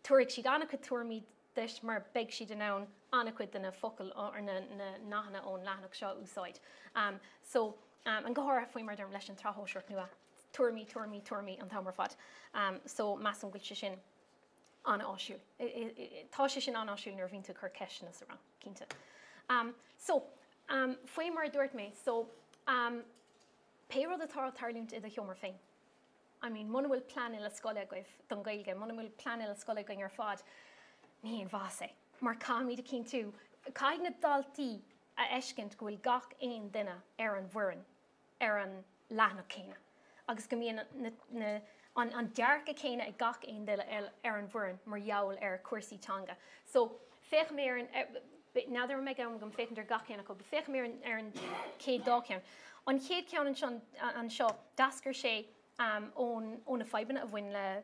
tuairig siad anna go tuairimí deis mar beag siad in ann anna chuid na focail ar na nachna ón leanach seo úsáid. So an gcóthra faoi mar derm leis an tráthaóiseach nua, tuairimí an tamar fad. So meas an gcuilte sin anna áisiúil. Tá sé sin anna áisiúil nuair bhíonn tú chur ceisina sa rang cínte. So, faoi mar dúirt mé, so, péród atá tarlúnt I a cheomra féin. I mean, muna bhfuil planil a scoil agaibh don Ghaeilge, muna bhfuil planil a scoil agaibh ar fad, ní an bhas é. Mar cáimid a cín tú, caiig na daltaí a eiscint go bhfuil gach aon duine ar an bhaireann, ar an leanach céine. Agus go mbíonn an dearcha céine ag gach aon duine ar an bhaireann mar jaall ar cuasaí Teanga. So, féach mé ar an nadidir me gom fécinn ar gachéanna go, féach mé ar an céad dáceann. An chéad ceann an seo, dascar sé ón a feibanna a bhain le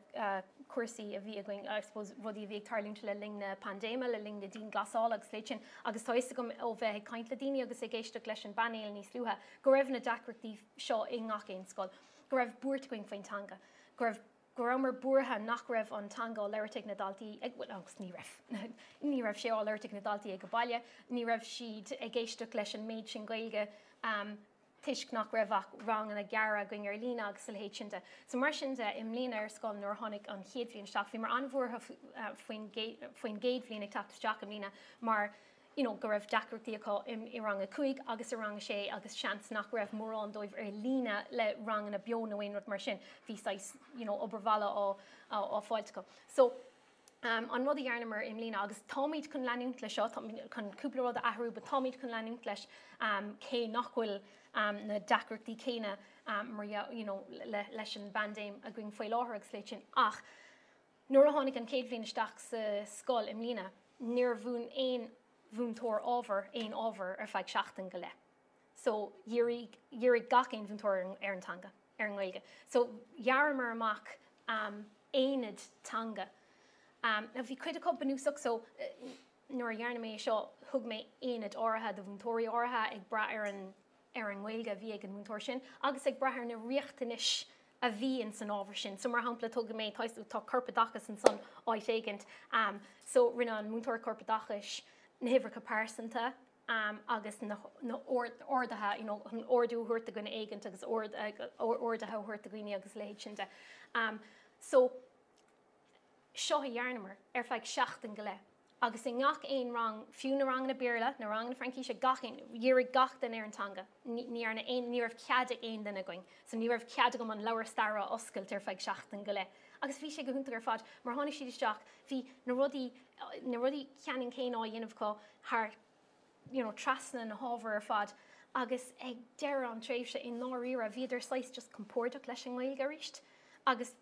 cuasaí a bhí going, I suppose, rudí a bhí tarlúnta le ling na pandéma, le ling na dín glasála agus léitin, agus táiste gom ó bheith caint le daine agus géiste leis an banéil níos luútha, go raibh na dacreachtaí seo i ngach éon scoil, go raibh búirt going faoin Teanga, go raibh buartha nach raibh an Teanga leirteigh na daltaí ag agus ní raibh sé á leirteigh na daltaí ag go baile, ní raibh siad ag géiste leis an méid sin Ghaeilge tuisc nach raibh rang na geara going ar lína agus le héitinta. So mar sin de im lína ar scoil nuair tháinig an chéad bhliain isteach, bhí mar anmhuatha faoin géad bhliain ag teachtas teach am lína, mar go raibh dacreachtaí acu i ranga 5 agus i ranga 6 agus seans nach raibh mórán dóibh ar lína le rang na beon na bhain rud mar sin, bhí sais obervala á fáilte go. So an rud a dhearnamar im lína agus táid chun leanúnt le seo, chun cúpla rud a ahrú, ba táid chun leanúnt leis cé nachhfuil na dacreachtaí céine mar leis an bandéim a going foioi láthair agus léitin ach nuair a tháinig an céad bhliain isteach sa scoil im lína, níor bhún éon bhúntóir éon ábhar ar feadh seachtain go le. So dhearrig gach éon bhúntóir ar an Teanga, ar an Ghaeilge. So dhearmar amach éonad Teanga. Na bhí cuid acu banúsach, so nuair a dhearna mé seo thug mé éonad áirithe do bhúntóirí áirithe ag bra ar an Ghaeilge bhí ag an bhúntóir sin, agus ag brathar na riachtanis a bhí in san ábhar sin. So mar hampla tugad mé tá Corpadachas an son áit éigent. So rinne an múntóir Corpadachas na hifracha pásanta agus na ordathe, an ordú thuirt a gona éigent agus ordathe thuirt a gine agus léitinte. So seo a dhearnamar ar feadh seachtain go le. Agus i ngach éon rang, fiú na rang na Béarla, na rang na Frankíse gachin, dhearrig gach den ar an Teanga. Ní raibh cead aon duna going. So ní raibh cead go an leabhar starra oscailt ar feadh seachtain go le. Agus bhí sé go húnta ar fad, mar tháinig siad isteach, bhí na rudí ceann céin á dhéanamh có th trasna na hábhar ar fad, agus ag deire an tréimhse in náíra bhí idir sláis just compórteach leis an Ghaeilge ríist, agus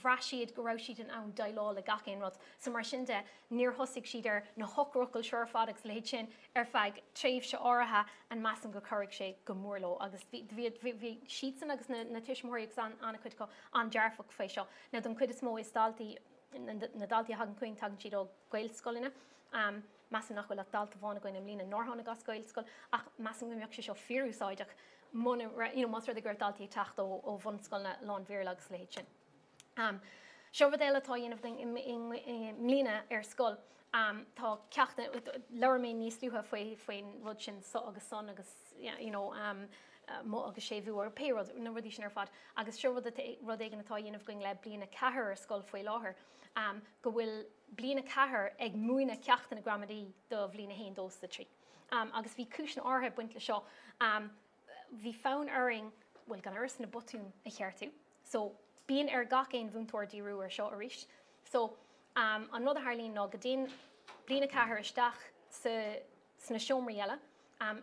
bhreisiad go raibh siad an ann dailá le gach éon rud. So mar sin de níor thosaigh siad ar na hocrocail seoir fad agus léid sin ar feadh tréimhse áirithe an measam go chuirigh sé go mórló, agus bhí siad san agus na tuismóirí agus anna chuid go an dearfach faoi seo. Na don chuid is mó is daltaí na daltaí hagan cuing tagan siad ó Gaeilscoilina, measam nach bhfuil dalta bhána goin am lína nóthána gas Gaeilscoil, ach measam go mbeadh sé seo fíorúsáideach mas rud a gur daltaí teacht ó bhunscoil na lán bhéir agus léid sin. Seo bhdéile tá dhéanamh mlína ar scoil, tá ceachta leir mé níos luútha faoin rud sin agus son agus agus sé bhú ar péród na rudí sin ar fad, agus seo rud éigen atá dhéanamh going le bliana cethir ar scoil faoi láthair, go bhfuil bliana cethir ag múna ceachta na gramadí do bhbliana haon dós sa trí. Agus bhí cúis na áthe buint le seo, bhí fánn airing bhfuil gan iris na botún a cheartú. So bíon ar gach éon bhúntóir díú ar seo a ríist. So an rud a Harlín ná go dtéon bliana cethir isteach sna seomra eile,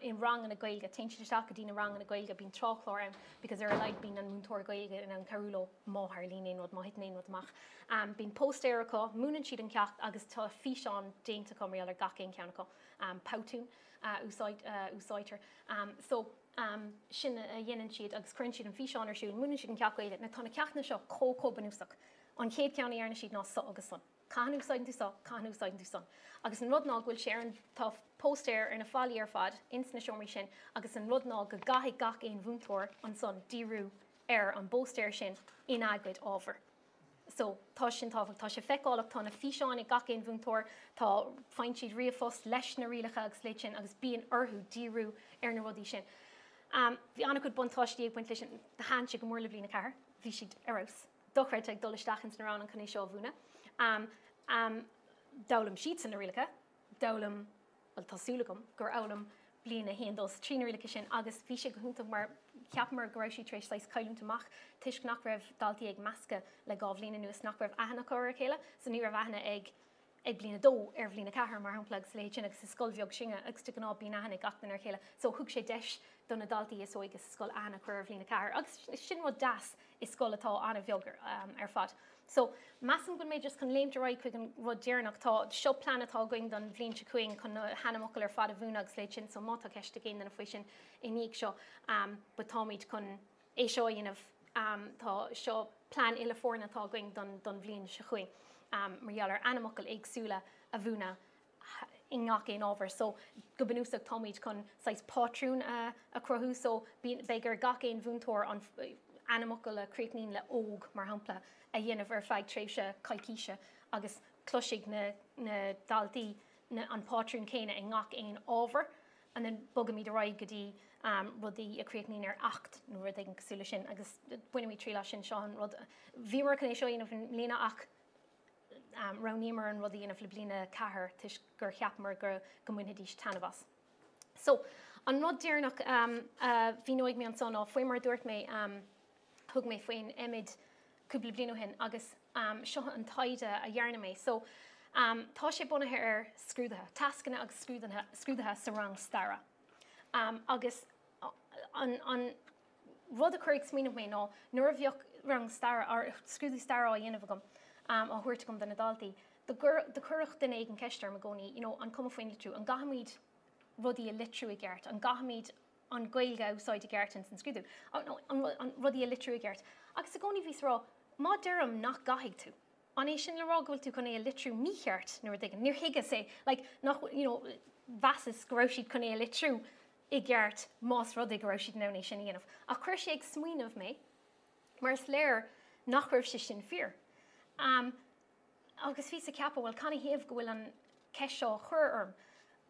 in rang na Ghaeilge, teint isteach go dtína rang na Ghaeilge bín trálár ann, because ar a leid bín an múntóir Ghaeilge in an carúló má Harlín éon rud, má hit éon rud amach. Bín postéir acu, múnan siad an ceacht agus tá físeán déanta com réal ar gach éon ceann acu, pautún úsáitir. So sin a dhéanann siad agus crunn siad an físeán ar siún, múnan siad an ceach Ghaeilge, na tána ceachna seo banúsach. An chéad ceanna arna siad ná so agus son. Cahan úsáidn tú so, cahan úsáidn tú son. Agus an rud ná bhfuil sé an tá postéir ar na fálaí ar fad ins na seomraí sin, agus an rud ná go gaithigh gach éon bhúntóir an son díú ar an postéir sin in agad ábhar. So tá sin táfach tá sé feicálaach tá na físeán i gach éon bhúntóir, tá fáin siad riamhfos leis na rialacha agus léit sin, agus bíon orthú díú ar na rudí sin. Bhí anna chud buntáistí ag buint leis na háin go mór le bliana cethir, bhí siad arás. Dochreid ag dul isteach an rán an chuné seomhúna. Dálam siad san na rialacha, dálam tásúlagam gur álam bliana haon dós trí na rialacha sin, agus bhí sé go húnta mar ceapmar go raibh siad tréis leis cailúntaach, tuisc nach raibh daltaí ag measca le gá bhbliana nuas nach raibh aithna cóir chéile, so ní raibh aithna ag bliana dó ar bhbliana cethir mar hampla agus léid sin agus scoil bheag singe agus tu gná bíon aithna gachtain ar chéile, so thug sé deis don na daltaí is óig scoil aithna chuir bhbliana cethir, agus sin rud das is scoil atá anna bheogar ar fad. So massam gon méid just chun léimte roiid chuig an rud déarnach tá seo planetá going don bhblin se cuing chun hanamachil ar fad a bhúna agus léid sin, so mátá ceiste géin na faoi sin iníag seo, ba táid chun é seo dhéanamh tá seo plán uile-foirne tá going don bhliain se chuin mar gheall ar animacail éagsúla a bhúna i ngach éon ábhar. So go bunúsach táid chun sais pátrún a chothú, so begur gach éon bhúntóir an animacail a críochnaíonn le óg mar hampla a dhéanamh ar feadh tréimhse caiiciise agus cloisigh na daltaí an pátrún céine i ngach éon ábhar, and then bogam míad a roiig go dtí rudí a críochnaíonn ar acht nó rud ag an cosúla sin, agus buine mí trí leis sin seo an rud. Bhí mar chun é seo dhéanamh lína ach roinntear an rudí dhéanamh le bliana chathair tuis gur cheapmar gur go mhaoine díos tanmhas. So an rud déarnach bhí nóig mé an son á foioi mar dúirt mé thug mé faoin imid cúpla bliana hin agus seo an taighde a dhearna mé. So tá sé bunathe ar scrúdathe, tascanna agus scrúdathe sa rang stara. Agus an rud a chuig smíanamh mé ná nuair a bheoh rang stara ar scrúdaí stara á dhéanamh agam a thuirte gom den na daltaí. De chuireach den ag an ceistar me gcónaí, an cuma faoin litrú, an gahamíd rudí a litrú i gceart, an gahamíd an Ghaeilge úsáid i gceart an scrúdú, an rudí a litrú i gceart. Agus a gcónaí bhís rá, má dearm nach gaigh tú. An é sin le rá gohfuil tú chun é a litrú mícheart nuair d níor hiige sé, nach bheasas go raibh siad chun é a litrú i gceart más rud go raibh siad ná sin dhéanamh. A chuir sé ag smaoinemh mé, mar is léir nach raibh sé sin fear. Agus ví a ceappa bhfuil canna héamh go bhfuil an ceis seo chur orm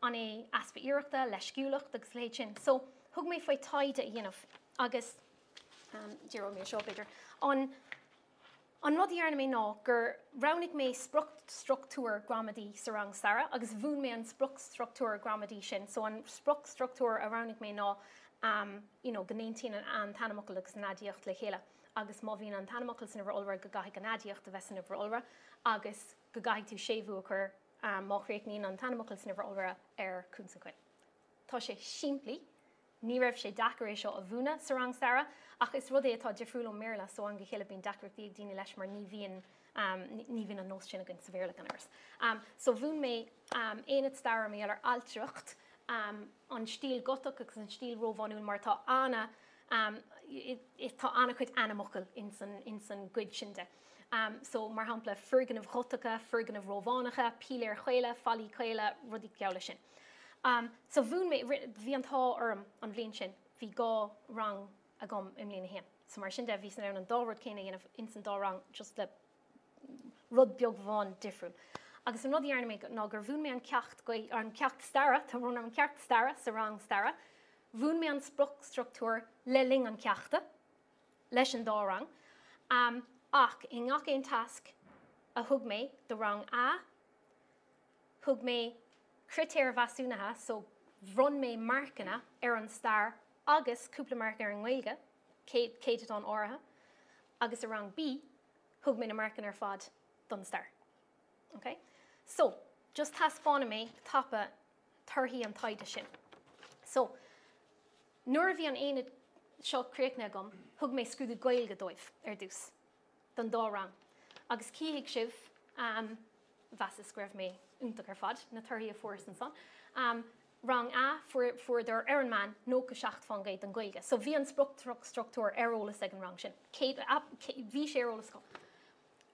an é aspa iireachta, leis sciúlacht agus léid sin. So thug mé faoi taighde a dhéanamh agus dearú mé seo beidir. An rud dhearna mé ná gur roinnig mé struchtúr gramadí sa rang stara agus bhún mé an struchtúr gramadí sin. So an struchtúr a roinnig mé ná gnéontín an tanamacail agus nádíocht le chéile. Agus má bhíonn an tanamacail san bhar olra go gaithigh an nádíocht a bheits san bhar olra, agus go gaithigh tú séomhú a chur má chréicníonn an tanamacail san bhar olra ar cúnsa chuin. Tá sé siimplí, ní raibh sé dachar é seo a bhúna sa rang stara, ach is rud é atá defriúil ó méla so an go chéile bíon dachirtaí ag daoine leis mar ní bhíon an nós sin a gin sa bhéirla an airs. So bhún mé éad stara mé ar altrucht an stíl gotach agus an stíl rómhanúil mar tá anna tá anna chuid animacail in san gcuid sinte. So mar hampla fergan of chotacha, fergan of rómhánacha, píléir chuile, fallí chuile, rudí geala sin. So bhún mé bhí an tá orm an bhliain sin, bhí gá rang a gom im líana héan. So mar sin de bhí san an dárad céine dhéanamh in san dá rang just le rud beag bháin difriúil. Agus an rud dhearna mé ná gur bhún mé an ceacht stara, tá rún an ceacht stara sa rang stara, bhún mé an struchtúr le ling an ceachta leis an dá rang, ach i ngach éon tasc a thug mé do rang A, thug mé critéir bhasúnathe, so bhrun mé marcanna ar an star agus cúpla marcan ar an Ghaeilge, céad an áirithe, agus a rang B, thug mé na marcan ar fad don star. Okay? So, just taspána mé tapa Torthaí an taighde sin. So, nuair a bhí an aonad seo críochna agam, thug mé scrúdú Ghaeilge dóibh ar dús don dá rang. Agus cíigh sibh bheasas screibh mé úntaach ar fad na Torthaí a fuair san son. Rang A fuair dar ar an man nó go 7 fangéid an Ghaeilge. So bhí an struchtúr ar eolas ag an rang sin. Bhí sé ar eolas go.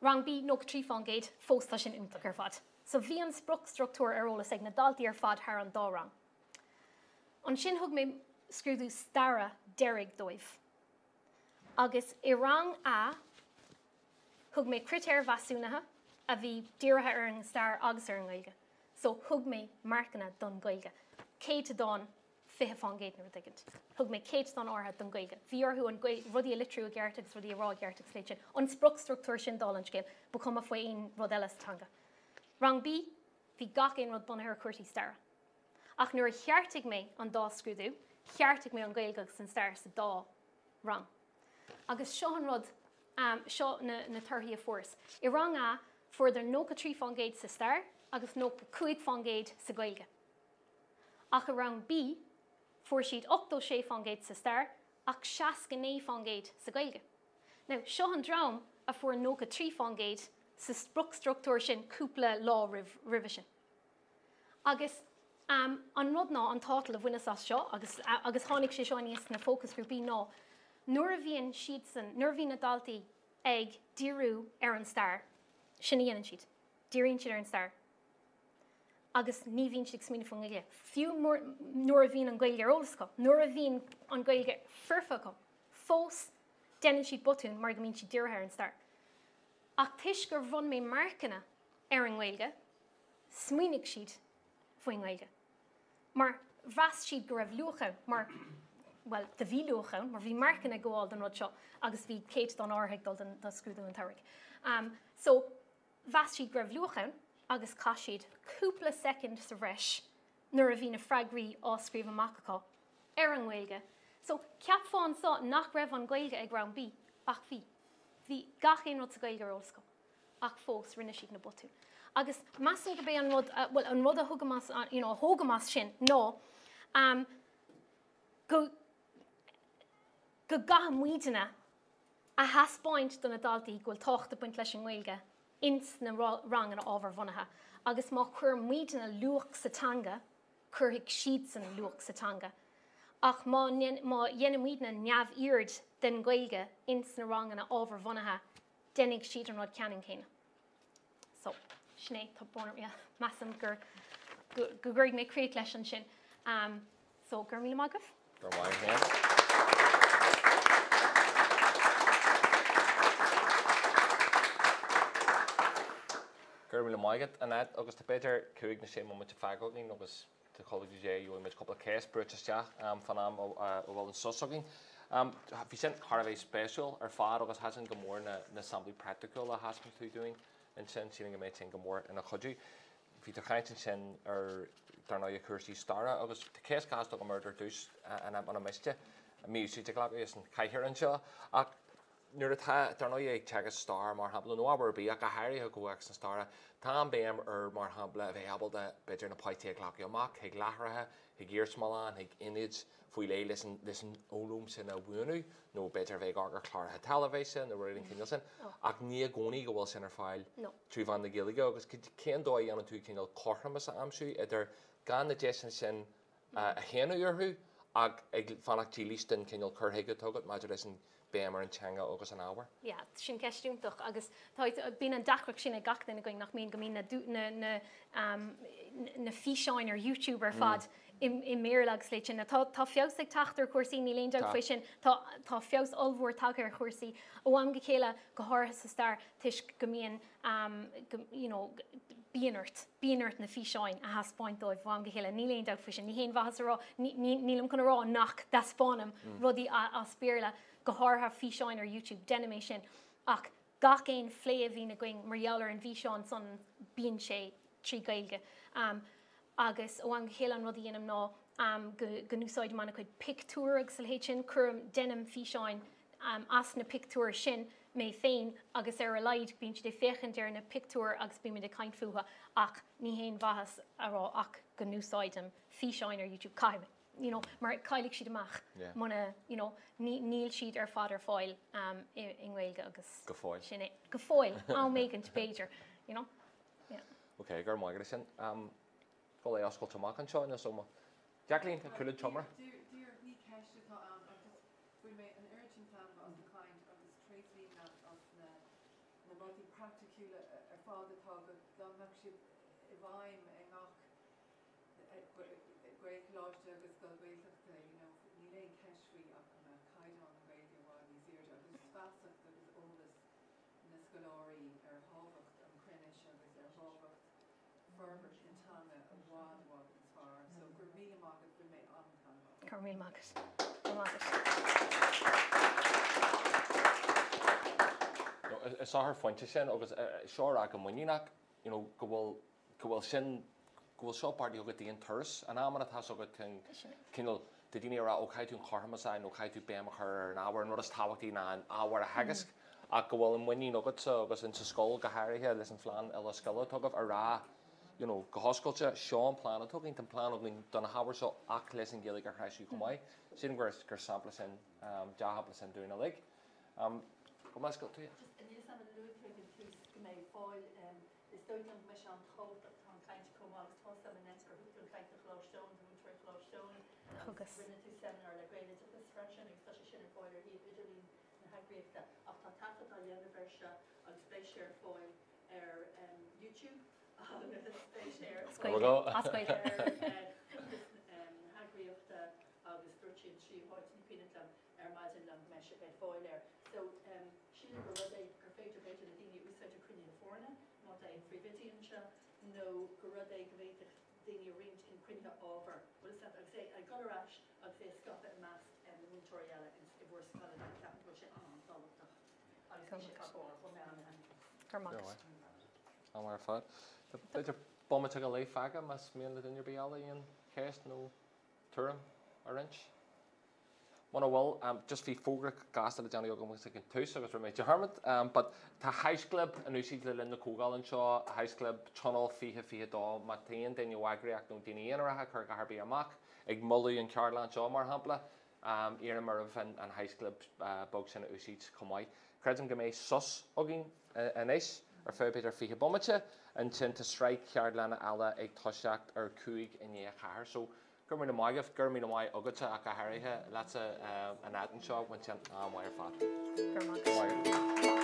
Rang B nó go 3 fangéid fósta sin úntaach ar fad. So bhí an struchtúr ar eolas ag na daltaí ar fad thar an dá rang. An sin thug mé scrúdú stara deireadh dóibh. Agus i rang A thug mé critéir bhasúnathe a bhí dírithe ar an star agus ar an Ghaeilge. So thug mé marcanna don Ghaeilge. Céad don 5 fangéid nuair dagant. Thug mé céad don áirithe don Ghaeilge. Bhí orthú an rudí a litrú a gceart agus rudí a rá gceart agus léid sin. An struchtúr sin dá an scéil bu chuma faoi aon rud eile Teanga. Rang B, bhí gach aon rud bunathe ar cuairtí stara. Ach nuair cheartig mé an dá scrúdú, cheartig mé an Ghaeilge agus an star sa dá rang. Agus seo an rud seo na Torthaí a fuair. I rang A fuair nó go 3 fangéid sa star agus nó go 5 fangéid sa Ghaeilge. Ach a rang B fuair siad 8 fangéid sa star ach 69 fangéid sa Ghaeilge. Now, seo an drám a fuair nó go 3 fangéid sa struchtúr sin cúpla lá ribhe sin. Agus an rud ná an tátal a bhuiine as seo agus tháinig sé seo níos na focus group ná nuair a bhíonn siad san, nuair a bhíonn na daltaí ag díriú ar an stair, sin dhéanann siad, díríonn siad ar an stair. Agus ní bhíonn siad smína fan Ghaeilge. Fiú nuair a bhíonn an Ghaeilge ar eolas go, nuair a bhíonn an Ghaeilge firfa go, fós déanann siad botún mar go mbíonn siad dírithe ar an stair. Ach tuis gur bhain mé marcanna ar an Ghaeilge, smaoinigh siad faoin Ghaeilge. Mar bheas siad go raibh luachán, mar well, de bhí luachán, mar bhí marcanna gháil don rud seo, agus bhí céit don áthaigh dul den scrúdú an tairg. So, bheas siad go raibh luachán, agus cá siad cúpla second sa bhreis, nuair a bhí na freagraí áscríomh amachá ar an Ghaeilge. So, ceap fáin sá nach raibh an Ghaeilge ag ran bí, ach bhí. Bhí gach aon rud sa Ghaeilge ar eolas go, ach fós rinne siad na botú. Agus masan go bé an rud, well, an rud a thugamas sin, nó, go gath muoidena a haspáint don na daltaí gohfuil táchta buint leis an Ghaeilge ins na rang an ábharbhunaithe. Agus má chuir muoidena luach sa teanga, chuirigh siad san luach sa teanga. Ach má dhéanam muoidena neamh iard den Ghaeilge ins na rang an ábharbhunaithe, dénig siad an rud ceann céine. So, sinné tá buna massam gur gurigh mé críoch leis an sin. So, gur míle maigah?
Gur maigah. Gur míle maigad, Annette, agus tá beidir chuig na sé mo te fagógin, agus tá choláidí sé ú imid copla cés brúteteach fan am ó bhil an susogin. Bhí sin Threisiú spéisiúil ar fád agus hasan go mór na samplaí praiticiúil a hasan tú doing in sin síling go méid sin go mór ina chuidú. Bhí tá chaint sin ar darná a chuirsí stara agus tá cés gas go murder dús an meiste míú te glab is an caiithir an seo ach nuair atá darná ag teagasc star mar hapla nó ábhar bí ach a hairithe go bhhaach san stara tá an béim ar mar hapla a bheith abal de beidir na páití ag leach amach, ag leithrethe, ag gírsmáán, ag inid faoi lé leis an ólúm sin a bhuanú nó beidir bheith agur chláirthe televéise na ruiling cinil sin ach ní a gcónaí go bhfuil sin ar fáil trí bhain na Ghaeilge agus cén dóid anna tú cinil chorthamas a amsú idir gan na déisian sin a chéanú orthú ag fannacht lístin cinil churthaige tugad maidir leis an béimar an Teanga agus an ábhar.
Ja, sin ceistúntaach agus bíon an dacrach sin a gachtain going nach míon go mín na físeáin ar YouTube ar fad I méarlagus leit sin. Tá fios ag taachtar cuasaí ní léon deag sin, tá fios olmhór tag ar chuasaí óham go chéile go háirtha sa star tuis go míon bíonart na físeáin a haspáint dóibh bham go chéile ní léon deag sin, ní héon bhas rá nílam chun rá nach daspánam rudí a spéirla go háirtha físeáin ar YouTube denimé sin ach gach éon phlé a bhí na going marheallar an bhíseáin son bíon sé trí Ghaeilge. Agus óham go chéile an rudí dhéanam ná go núsáid mana chuid pictúr agus héit sin chum denim físeáin as na pictúr sin mé féin agus ar a leid bíon si féchan ar na pictúr agus bí de caiint fuha ach ní héon bhahas ará ach go núsáidm físeáin ar YouTube caiime. Mar caiigh siad amach mana níl siad ar fad ar fáil in Ghaeilge agus
go fáil
sinné go fáil á mégan Beiidir.
Ok, gur maigad sin go é oscail tamach an seo na soma. Jacqueline, chuile chomra?
Dír ní ceiste tá bhfuil mé an urgent plan as na caint agus Threisiú na rudí praiticiúil ar fád atá go dámach siad I bhaim ag Gaeilge agus go Ghaeilgeachta ní léon ceistrí ach na caiidán an Ghaeilge bháil ní zíir agus fásach agus ólas na scoileoirí ar hábhacht an Chroinis agus ar hábhacht fervert in Teanga a bhád as far so gur míle mágad bfuil mé an Teanga.
Gur míle mágad.
Is á foiinte sin agus seo a go muíach go bhfuil sin go bhfuil seopáirtí agad íon turas an amana tá agad cinil de daine ar ó chaidún chorthamas ó chaidú béamach ar an ábhar nó is táhachttaí ná an ábhar a teagasc a go bhfuil an muí agad agus in sa scoil go háirithe leis an phláán eile scoile tugah a rá go hoscailte seo an plán tugainn an plán agin donna habair seo ach leis an Ghaeilge ar Threisiú go maiid sin gur sampla sin deahapla sin dúna lig. Go mai scoil tú?
Níos am an luúthraigh tús go mé fáil is dúineam me an chomhtháthú an caint comá agus tá sam Annette gur thuúil caint a chláisteún, dúntar chláisteún
Agus.
rinne tú seminar le Gaeloideachas freisin ag such a sin ar fáil ar híomh idirlín na hagraíochta ach tá taifead a dhéanamh ar se agus spéis ar fáil ar YouTube agus spéis ar
Scoil.
go.
Scoil.
hagraíochta agus dúirtíonn trí háitní pinatlam ar maidin le meise ar fáil ar. So síle go rud é gur féidir beidir na daoine úsáid a cruinne fórna má é an frividíonn se nó go rud é go bhéidir daoine rint in cruinne ábhar. Bhil is agus é ag goráis agus é scopa a meas múntóirile i bhór scoil a ceapan go sé antálachtach agus sé capáir go me an
Carmacht.
An mar fad. Beidir bommate go leith aga mas mian le duine beala íon céist nó tuaim a rinch. Muna bhfuil just bhí fógra gas le deanna go sa tús agus ru méid harmad, but tá heisclub an úsí le linn na cógáil seo, heisclub tunnel fihe dá má taon daine bhagriach nó daine aonarathe chur go thbí amach ag mullaí an cheardlann seo mar hampla ar mar an heisclub bog sin úsíd cumáid. Credim go méid sus agin inis ar fé beidir fihe bommate an sin ta straig cheardlanna eile ag toiseacht ar cuaig in é chahar. So gur mína maigah gur mína mai agate a go hairithe leat an aidan seo bhain sin an mhair fad.
Carmacht.